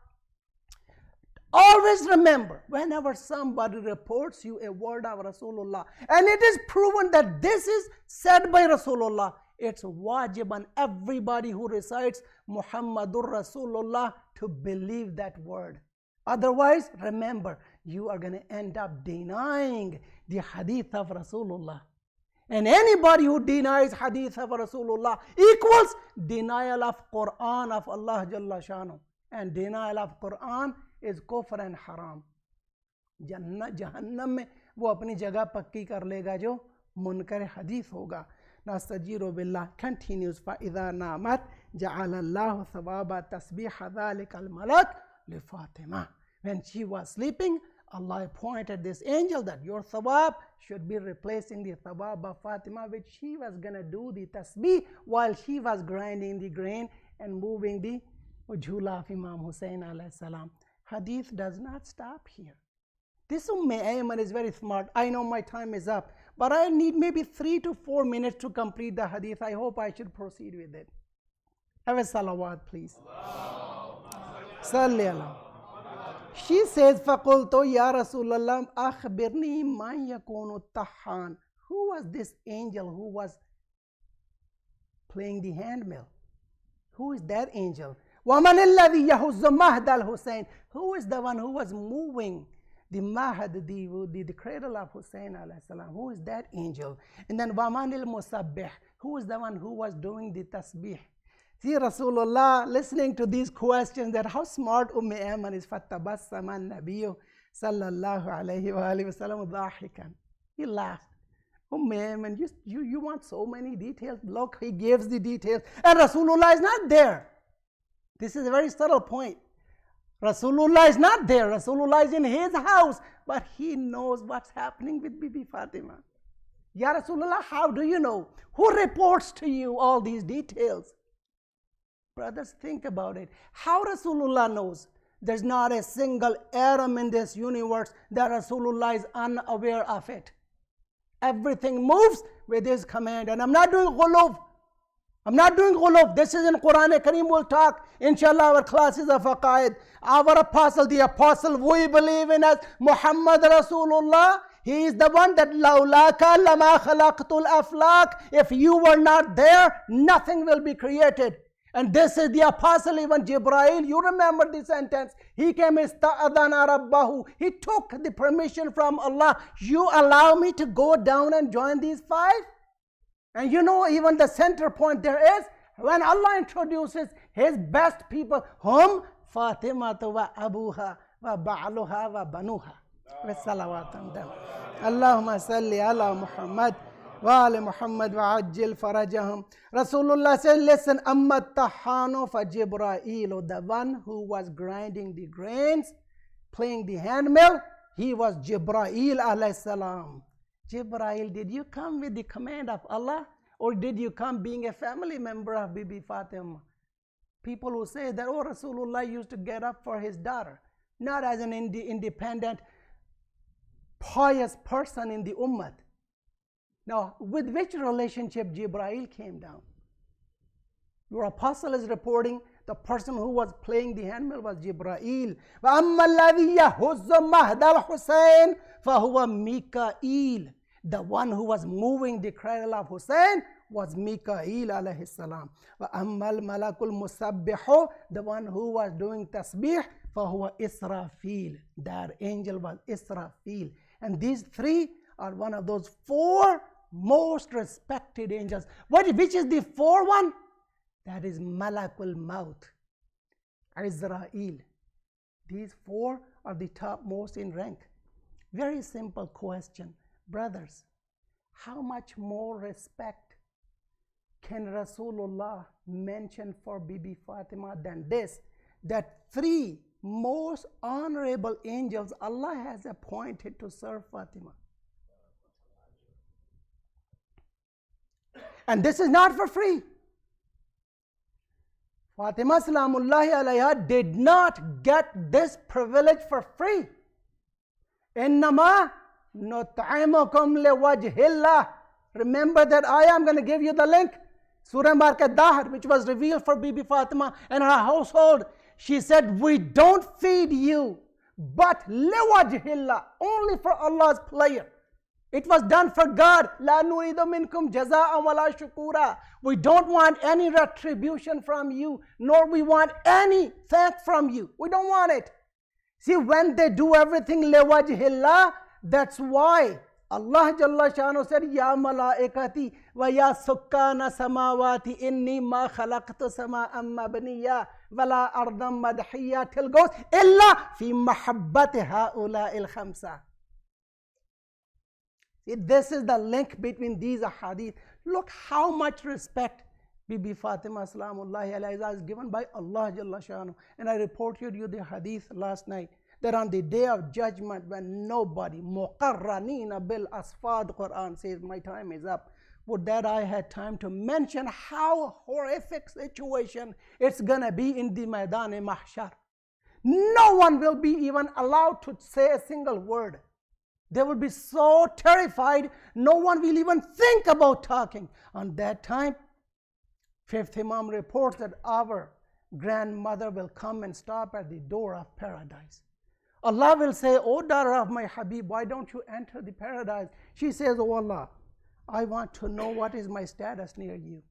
Always remember, whenever somebody reports you a word of Rasulullah, and it is proven that this is said by Rasulullah, it's wajib on everybody who recites Muhammadur Rasulullah to believe that word. Otherwise, remember, you are going to end up denying the hadith of Rasulullah. And anybody who denies hadith of Rasulullah equals denial of Quran of Allah Jalla Shanu. And denial of Quran is kufr and haram. Jahannam mein wo apni jagah pakki kar lega jo munkar hadith hoga. Now Saghir billah continues, فَإِذَا نَامَتْ جَعَلَ اللَّهُ ثَوَابَ تَسْبِيحَ ذَلِكَ الْمَلَكِ لِفَاطِمَةٍ. When she was sleeping, Allah appointed this angel that your thawab should be replacing the thawab of Fatima, which she was going to do the tasbih while she was grinding the grain and moving the jhula of Imam Hussain alayhi salam. Hadith does not stop here. This Ayman is very smart. I know my time is up, but I need maybe 3 to 4 minutes to complete the hadith. I hope I should proceed with it. Have a salawat, please. Salli ala. She says, فَقُلْتُ يَا رَسُولَ اللَّهِ أَخْبِرْنِي مَنْ يَكُونُ التَّحَّانِ. Who was this angel who was playing the handmill? Who is that angel? وَمَنِ الَّذِي يَهُزُّ مَهْدَ الْحُسَيْنِ. Who is the one who was moving the mahad, the cradle of Hussain alayhi salam? Who is that angel? And then وَمَنِ الْمُسَبِّحِ. Who is the one who was doing the tasbih? See Rasulullah listening to these questions, that how smart Ayman is. فَتَبَسَّمَ النَّبِيُّ صَلَّى اللَّهُ عَلَيْهِ وَآلِهِ وَسَلَّمَ ضَاحِكًا. He laughed. Ayman, you want so many details? Look, he gives the details. And Rasulullah is not there. This is a very subtle point. Rasulullah is not there. Rasulullah is in his house, but he knows what's happening with Bibi Fatima. Ya Rasulullah, how do you know? Who reports to you all these details? Brothers, think about it. How Rasulullah knows? There's not a single atom in this universe that Rasulullah is unaware of it. Everything moves with his command. And I'm not doing ghulub. This is in Quran Kareem. We'll talk, inshallah, our classes of aqaid. Our apostle, the apostle we believe in as Muhammad Rasulullah. He is the one that laulaka lama khalaqtul aflaq. If you were not there, nothing will be created. And this is the apostle, even Jibreel. You remember the sentence. He came, ista'adana rabbahu. He took the permission from Allah. You allow me to go down and join these 5? And you know, even the center point there is, when Allah introduces his best people, hum Fatimatu wa abuha wa ba'luha wa banuha. With salawat on them. Allahumma salli ala Muhammad wa ali Muhammad wa ajil farajahum. Rasulullah said, listen, amma tahanu fa Jibreel, the one who was grinding the grains, playing the handmill, he was Jibreel alayhi salam. Jibreel, did you come with the command of Allah, or did you come being a family member of Bibi Fatima? People who say that, oh, Rasulullah used to get up for his daughter, not as an independent, pious person in the ummah. Now, with which relationship Jibreel came down? Your apostle is reporting the person who was playing the handmill was Jibreel. وَأَمَّا الَّذِي يَهُزُّ مَهْدَ الْحُسَيْنِ فَهُوَ مِيكَائِيل. The one who was moving the cradle of Hussain was Mikail alayhi salam. وَأَمَّا الْمَلَكُ الْمُسَبِّحُ, the one who was doing tasbih, فَهُوَ إِسْرَافِيل. That angel was Israfil. And these three are one of those four most respected angels. Which is the fourth one? That is Malakul Maut, Israel. These four are the topmost in rank. Very simple question. Brothers, how much more respect can Rasulullah mention for Bibi Fatima than this? That three most honorable angels Allah has appointed to serve Fatima. And this is not for free. Fatima Salamullahi alayha did not get this privilege for free. Innama nut'imukum liwajhillah. Remember that ayah, I'm going to give you the link. Surah Markadah, which was revealed for Bibi Fatima and her household. She said, we don't feed you, but liwajhillah, only for Allah's pleasure. It was done for God. La nuridu minkum jaza'an wala shukura. We don't want any retribution from you, nor we want any thank from you. We don't want it. See, when they do everything liwajhillah, that's why Allah Jalla Shanu said, Ya malaikati wa ya sukkana samawati inni ma khalaqtu sama'an mabniya wala ardam madhiya, till goes illa fi mahabbati ha'ula'il khamsa. See, this is the link between these ahadith. Look how much respect Bibi Fatima Salamullahi alayha is given by Allah Jalla Shanu. And I reported you the hadith last night, that on the day of judgment, when nobody, muqarranina bil asfad, Quran says, my time is up. Would that I had time to mention how horrific situation it's gonna be in the Maidan-e Mahshar. No one will be even allowed to say a single word. They will be so terrified, no one will even think about talking. On that time, fifth Imam reports that our grandmother will come and stop at the door of paradise. Allah will say, O daughter of my Habib, why don't you enter the paradise? She says, Oh Allah, I want to know what is my status near you.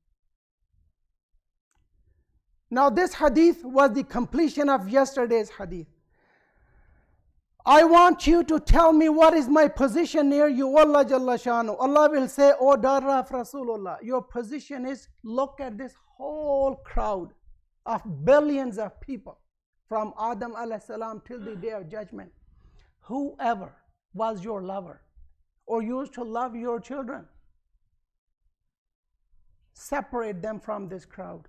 Now this hadith was the completion of yesterday's hadith. I want you to tell me what is my position near you, Allah Jalla Shanu. Allah will say, O daughter of Rasulullah, your position is, look at this whole crowd of billions of people, from Adam alayhi salam till the day of judgment. Whoever was your lover or used to love your children, separate them from this crowd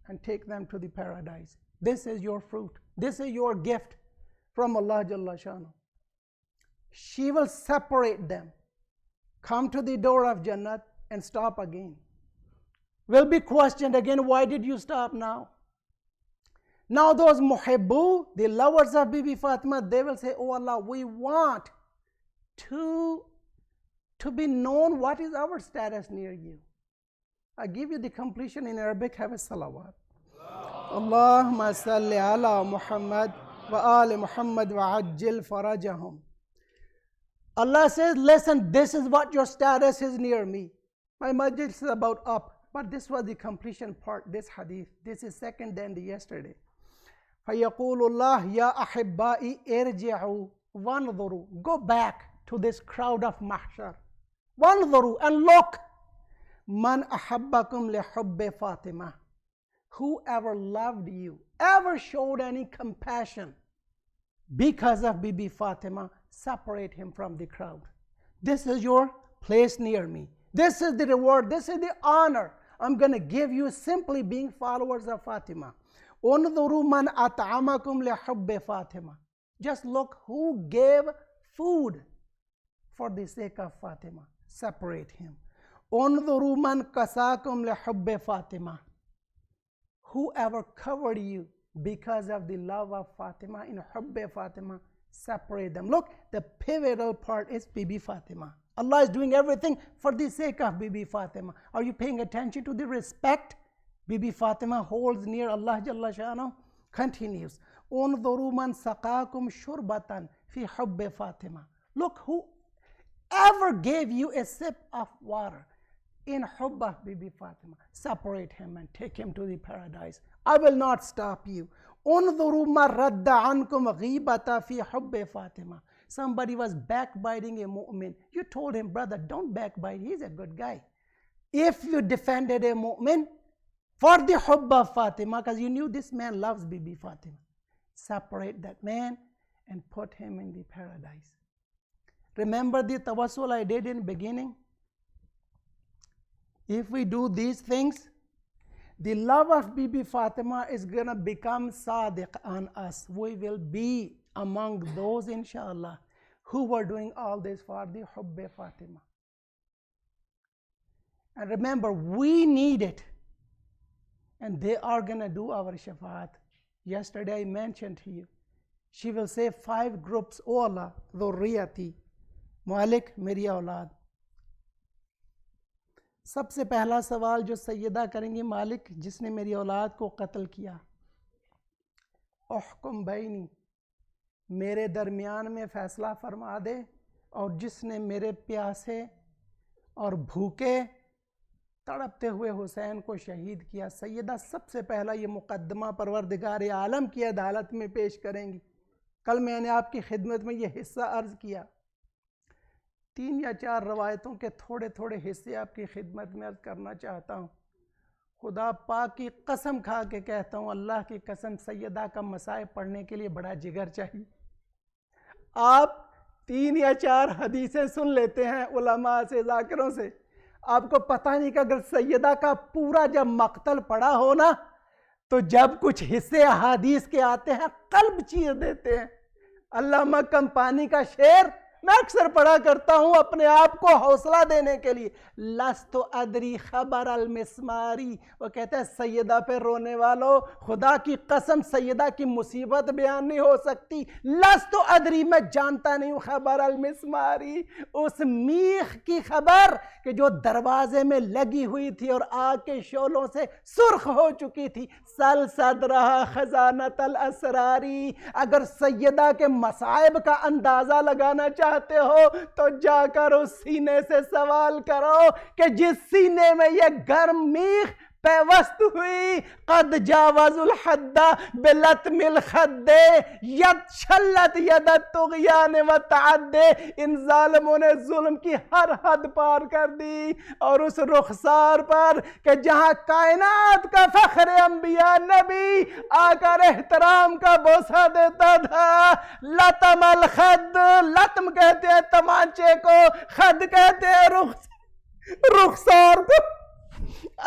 and take them to the paradise. This is your fruit. This is your gift from Allah Jalla Shanu. She will separate them, come to the door of Jannat and stop again. Will be questioned again, why did you stop now? Now those muhibbu, the lovers of Bibi Fatima, they will say, Oh Allah, we want to be known what is our status near you. I give you the completion in Arabic. Have a salawat. Allahumma salli ala Muhammad wa ali Muhammad wa ajjil farajahum. Allah says, listen, this is what your status is near me. My majlis is about up, but this was the completion part, this hadith. This is second than the yesterday. فَيَقُولُ اللَّهُ يَا أَحِبَّائِ إِرْجِعُوا وَانْظُرُوا. Go back to this crowd of mahshar. وَانْظُرُوا, and look. مَنْ أَحَبَّكُمْ لِحُبِّ فَاطِمَةٍ. Whoever loved you, ever showed any compassion because of Bibi Fatima, separate him from the crowd. This is your place near me. This is the reward. This is the honor I'm going to give you simply being followers of Fatima. Unzuru man at'amakum li hubbi Fatima. Just look who gave food for the sake of Fatima. Separate him. Unzuru man kasakum li hubbi Fatima. Whoever covered you because of the love of Fatima, in hubbi Fatima, separate them. Look, the pivotal part is Bibi Fatima. Allah is doing everything for the sake of Bibi Fatima. Are you paying attention to the respect Bibi Fatima holds near Allah Jalla Shanu? Continues. Unzuru man saqakum shurbatan fi hubbi Fatima. Look who ever gave you a sip of water in hubb of Bibi Fatima, separate him and take him to the paradise. I will not stop you. Unzuru ma radda ankum ghibata fi hubb Fatima. Somebody was backbiting a mu'min. You told him, brother, don't backbite. He's a good guy. If you defended a mu'min for the hubb of Fatima, because you knew this man loves Bibi Fatima, separate that man and put him in the paradise. Remember the tawassul I did in the beginning? If we do these things, the love of Bibi Fatima is going to become sadiq on us. We will be among those, inshallah, who were doing all this for the Hubbe Fatima. And remember, we need it. And they are going to do our shafaat. Yesterday I mentioned to you. She will say 5 groups, O Allah, dhurriyati, Malik, meri aulad. سب سے پہلا سوال جو سیدہ کریں گی، مالک جس نے میری اولاد کو قتل کیا، احکم بینی، میرے درمیان میں فیصلہ فرما دے، اور جس نے میرے پیاسے اور بھوکے تڑپتے ہوئے حسین کو شہید کیا، سیدہ سب سے پہلا یہ مقدمہ پروردگار عالم کی عدالت میں پیش کریں گی. کل میں نے آپ کی خدمت میں یہ حصہ عرض کیا. 3 یا 4 روایتوں کے تھوڑے تھوڑے حصے آپ کی خدمت میں عرض کرنا چاہتا ہوں. خدا پاک کی قسم کھا کے کہتا ہوں، اللہ کی قسم، سیدہ کا مصائب پڑھنے کے لیے بڑا جگر چاہیے. آپ 3 یا 4 حدیثیں سن لیتے ہیں علماء سے، ذاکروں سے، آپ کو پتہ نہیں کہ اگر سیدہ کا پورا جب مقتل پڑا ہو نا، تو جب کچھ حصے احادیث کے آتے ہیں قلب چیر دیتے ہیں. علامہ کمپانی کا شعر میں اکثر پڑھا کرتا ہوں اپنے آپ کو حوصلہ دینے کے لیے، لست ادری خبر المسماری. وہ کہتا ہے سیدہ پہ رونے والوں، خدا کی قسم سیدہ کی مصیبت بیان نہیں ہو سکتی. لست ادری، میں جانتا نہیں ہوں، خبر المسماری، اس میخ کی خبر کہ جو دروازے میں لگی ہوئی تھی اور آگ کے شعلوں سے سرخ ہو چکی تھی. سل صدرہا خزانت الاسراری. اگر سیدہ کے مصائب کا اندازہ لگانا چاہتے ہو تو جا کر اس سینے سے سوال کرو کہ جس سینے میں یہ گرم میخ پیوست ہوئی. قد جاوز الحد بلطم الخد ید شلت ید الطغیان و تعد. ان ظالموں نے ظلم کی ہر حد پار کر دی، اور اس رخسار پر کہ جہاں کائنات کا فخر انبیاء نبی آ کر احترام کا بوسہ دیتا تھا، لطم الخد، لطم کہتے ہیں تمانچے کو، خد کہتے ہیں رخسار کو.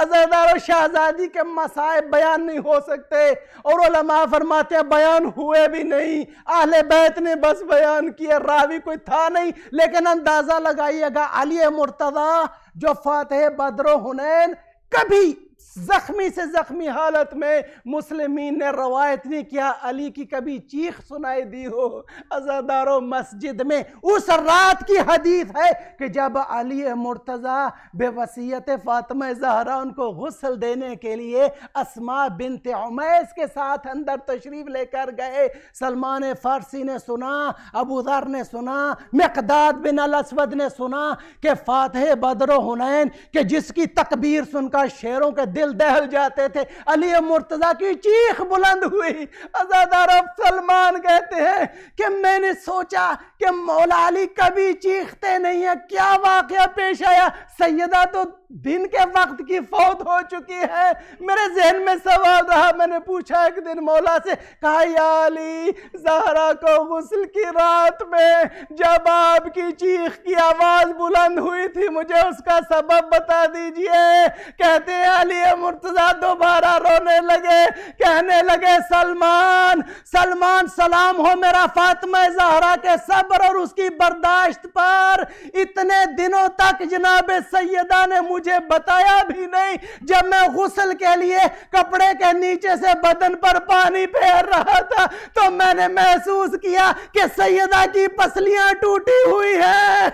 عزیزدار و شہزادی کے مصائب بیان نہیں ہو سکتے، اور علماء فرماتے ہیں بیان ہوئے بھی نہیں. اہل بیت نے بس بیان کیے، راوی کوئی تھا نہیں. لیکن اندازہ لگائیے گا، علی مرتضیٰ جو فاتح بدر و حنین، کبھی زخمی سے زخمی حالت میں مسلمین نے روایت نہیں کیا علی کی کبھی چیخ سنائی دی ہو. عزادارو مسجد میں اس رات کی حدیث ہے کہ جب علی مرتضیٰ بے وصیت فاطمہ زہرا ان کو غسل دینے کے لیے اسماء بنت عمیس کے ساتھ اندر تشریف لے کر گئے، سلمان فارسی نے سنا، ابو ذر نے سنا، مقداد بن الاسود نے سنا کہ فاتح بدر و حنین کہ جس کی تکبیر سن کر شیروں کے دل دہل جاتے تھے، علی مرتضیٰ کی چیخ بلند ہوئی. عزادارو سلمان کہتے ہیں کہ میں نے سوچا کہ مولا علی کبھی چیختے نہیں ہیں، کیا واقعہ پیش آیا؟ سیدہ تو دن کے وقت کی فوت ہو چکی ہے. میرے ذہن میں سوال رہا، میں نے پوچھا ایک دن مولا سے، کہا یا علی، زہرا کو غسل کی رات میں جب آپ کی چیخ کی آواز بلند ہوئی تھی، مجھے اس کا سبب بتا دیجئے. کہتے ہیں علی مرتضیٰ دوبارہ رونے لگے، کہنے لگے سلمان سلمان سلام ہو میرا فاطمہ زہرا کے صبر اور اس کی برداشت پر. اتنے دنوں تک جناب سیدہ نے مجھے بتایا بھی نہیں. جب میں غسل کے لیے کپڑے کے نیچے سے بدن پر پانی پھیر رہا تھا تو میں نے محسوس کیا کہ سیدہ کی پسلیاں ٹوٹی ہوئی ہیں.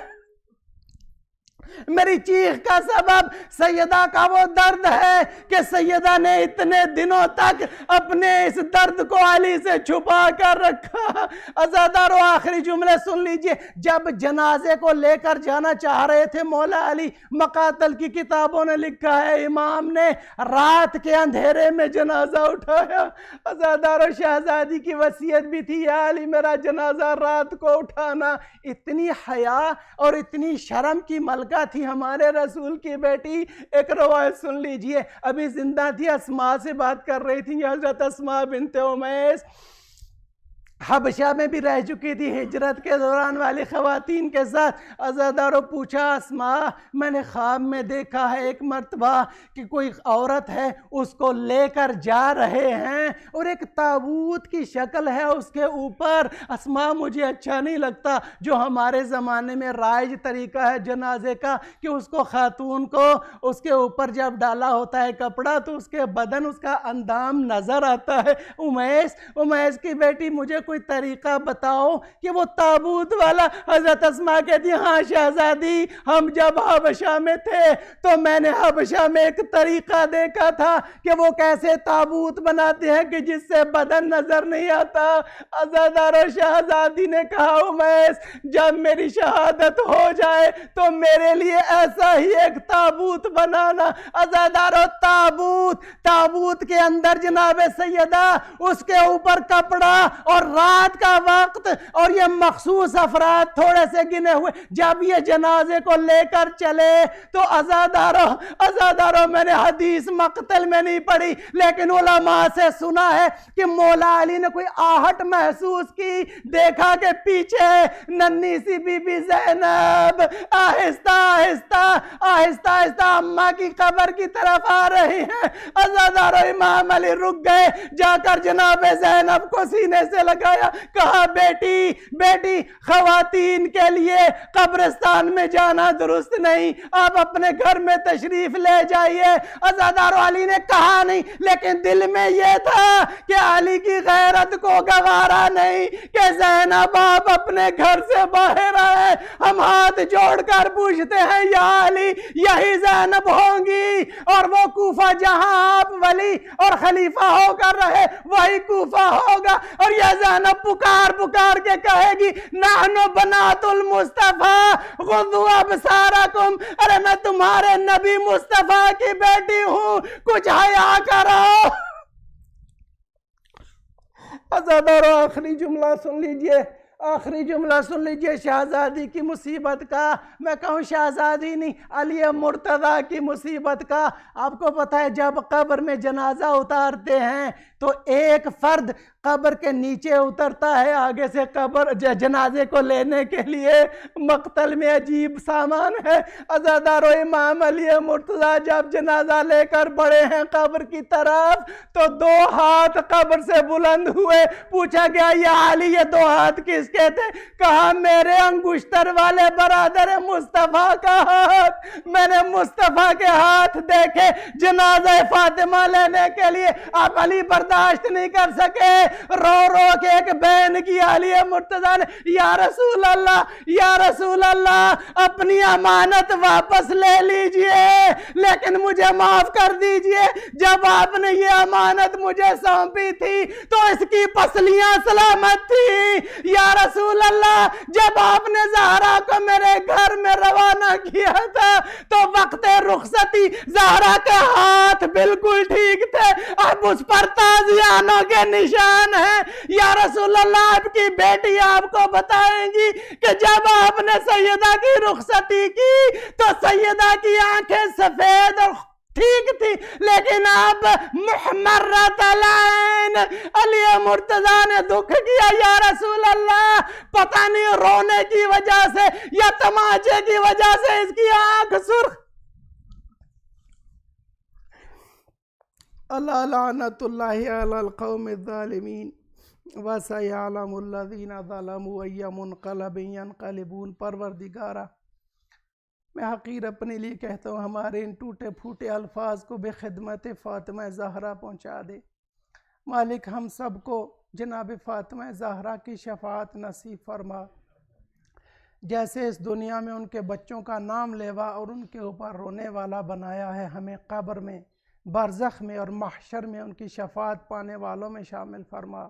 میری چیخ کا سبب سیدہ کا وہ درد ہے کہ سیدہ نے اتنے دنوں تک اپنے اس درد کو علی سے چھپا کر رکھا۔ عزادارو آخری جملے سن لیجئے، جب جنازے کو لے کر جانا چاہ رہے تھے مولا علی، مقاتل کی کتابوں نے لکھا ہے امام نے رات کے اندھیرے میں جنازہ اٹھایا۔ عزادارو شہزادی کی وصیت بھی تھی، یا علی میرا جنازہ رات کو اٹھانا۔ اتنی حیا اور اتنی شرم کی ملکہ تھی ہمارے رسول کی بیٹی۔ ایک روایت سن لیجئے، ابھی زندہ تھی، اسماء سے بات کر رہی تھی، حضرت اسماء بنت امیس حبشہ میں بھی رہ چکی تھی ہجرت کے دوران والی خواتین کے ساتھ۔ عزادارو پوچھا اسماء میں نے خواب میں دیکھا ہے ایک مرتبہ کہ کوئی عورت ہے اس کو لے کر جا رہے ہیں اور ایک تابوت کی شکل ہے اس کے اوپر۔ اسماء مجھے اچھا نہیں لگتا جو ہمارے زمانے میں رائج طریقہ ہے جنازے کا کہ اس کو خاتون کو اس کے اوپر جب ڈالا ہوتا ہے کپڑا تو اس کے بدن اس کا اندام نظر آتا ہے۔ امیس کی بیٹی مجھے کوئی طریقہ بتاؤ کہ وہ تابوت والا۔ حضرت اسماء کہتی ہاں شہزادی، ہم جب حبشہ میں تھے تو میں نے حبشہ میں ایک طریقہ دیکھا تھا کہ وہ کیسے تابوت بناتے ہیں کہ جس سے بدن نظر نہیں آتا۔ عزادارو شہزادی نے کہا امیس جب میری شہادت ہو جائے تو میرے لیے ایسا ہی ایک تابوت بنانا۔ عزادارو تابوت کے اندر جناب سیدہ اس کے اوپر کپڑا اور رات کا وقت اور یہ مخصوص افراد تھوڑے سے گنے ہوئے جب یہ جنازے کو لے کر چلے تو عزادارو میں نے حدیث مقتل میں نہیں پڑھی لیکن علماء سے سنا ہے کہ مولا علی نے کوئی آہٹ محسوس کی، دیکھا کہ پیچھے ننھی سی بی بی زینب آہستہ آہستہ اماں کی قبر کی طرف آ رہی ہیں۔ عزادارو امام علی رک گئے، جا کر جناب زینب کو سینے سے لگایا، کہا بیٹی خواتین کے لیے قبرستان میں جانا درست نہیں، آپ اپنے گھر میں تشریف لے جائیے۔ عزادارو علی نے کہا نہیں لیکن دل میں یہ تھا کہ علی کی غیرت کو گوارا نہیں کہ زینب آپ اپنے گھر سے باہر آئے۔ ہم ہاتھ جوڑ کر پوچھتے ہیں یا علی یہی زینب ہوں گی اور وہ کوفہ جہاں آپ ولی اور خلیفہ ہو کر رہے وہی کوفہ ہوگا، اور یہ زینب پکار کے کہے گی نحن بنات المصطفیٰ غضوا ابصارکم، ارے میں تمہارے نبی مصطفیٰ کی بیٹی ہوں، کچھ حیا کرو۔ عزادارو آخری جملہ سن لیجئے شہزادی کی مصیبت کا، میں کہوں شہزادی نہیں علی مرتضیٰ کی مصیبت کا۔ آپ کو پتہ ہے جب قبر میں جنازہ اتارتے ہیں تو ایک فرد قبر کے نیچے اترتا ہے آگے سے قبر جنازے کو لینے کے لیے۔ مقتل میں عجیب سامان ہے۔ عزادارو امام علی مرتضیٰ جب جنازہ لے کر بڑھے ہیں قبر کی طرف تو 2 ہاتھ قبر سے بلند ہوئے، پوچھا گیا یا علی یہ 2 ہاتھ کس کے تھے؟ کہا میرے انگشتر والے برادر مصطفیٰ کا ہاتھ۔ میں نے مصطفیٰ کے ہاتھ دیکھے جنازہ فاطمہ لینے کے لیے، آپ علی برداشت نہیں کر سکے، رو کے ایک بہن کی علی مرتضیٰ نے یا رسول اللہ اپنی امانت واپس لے لیجئے لیکن مجھے معاف کر دیجئے، جب آپ نے یہ امانت مجھے سونپی تھی تو اس کی پسلیاں سلامت تھی۔ یا رسول اللہ جب آپ نے زہرا کو میرے گھر میں روانہ کیا تھا تو وقت رخصتی زہرا کے ہاتھ بالکل ٹھیک تھے، اب اس پر تازیانوں کے نشان ہیں۔ یا رسول اللہ آپ کی بیٹی آپ کو بتائیں گی کہ جب آپ نے سیدہ کی رخصتی کی تو سیدہ کی آنکھیں سفید اور ٹھیک تھی لیکن آپ محمرت العین۔ علی مرتضیٰ نے دکھ کیا یا رسول اللہ پتہ نہیں رونے کی وجہ سے یا تماچے کی وجہ سے اس کی آنکھ سرخ۔ اللہ لعنت اللہ علی القوم الظالمین وَسَيَعْلَمُ الَّذِينَ ظَلَمُوا أَيَّ مُنْقَلَبٍ يَنْقَلِبُونَ۔ پروردگارہ میں حقیر اپنے لیے کہتا ہوں ہمارے ان ٹوٹے پھوٹے الفاظ کو بے خدمت فاطمہ زہرا پہنچا دے۔ مالک ہم سب کو جناب فاطمہ زہرا کی شفاعت نصیب فرما۔ جیسے اس دنیا میں ان کے بچوں کا نام لیوا اور ان کے اوپر رونے والا بنایا ہے، ہمیں قبر میں، برزخ میں اور محشر میں ان کی شفاعت پانے والوں میں شامل فرما۔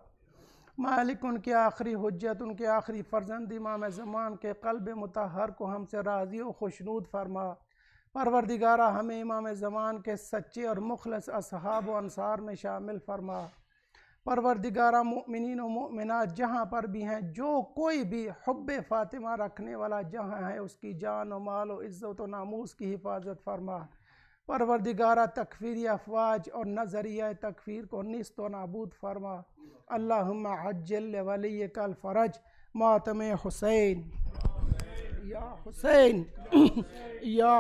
مالک ان کے آخری حجت، ان کے آخری فرزند امام زمان کے قلب مطہر کو ہم سے راضی و خوشنود فرما۔ پروردگارہ ہمیں امام زمان کے سچے اور مخلص اصحاب و انصار میں شامل فرما۔ پروردگارہ مؤمنین و مؤمنات جہاں پر بھی ہیں، جو کوئی بھی حب فاطمہ رکھنے والا جہاں ہے، اس کی جان و مال و عزت و ناموس کی حفاظت فرما۔ پروردگارہ تکفیری افواج اور نظریہ تکفیر کو نیست و نابود فرما۔ اللہم عجل لولیک الفرج ماتم حسین، یا حسین یا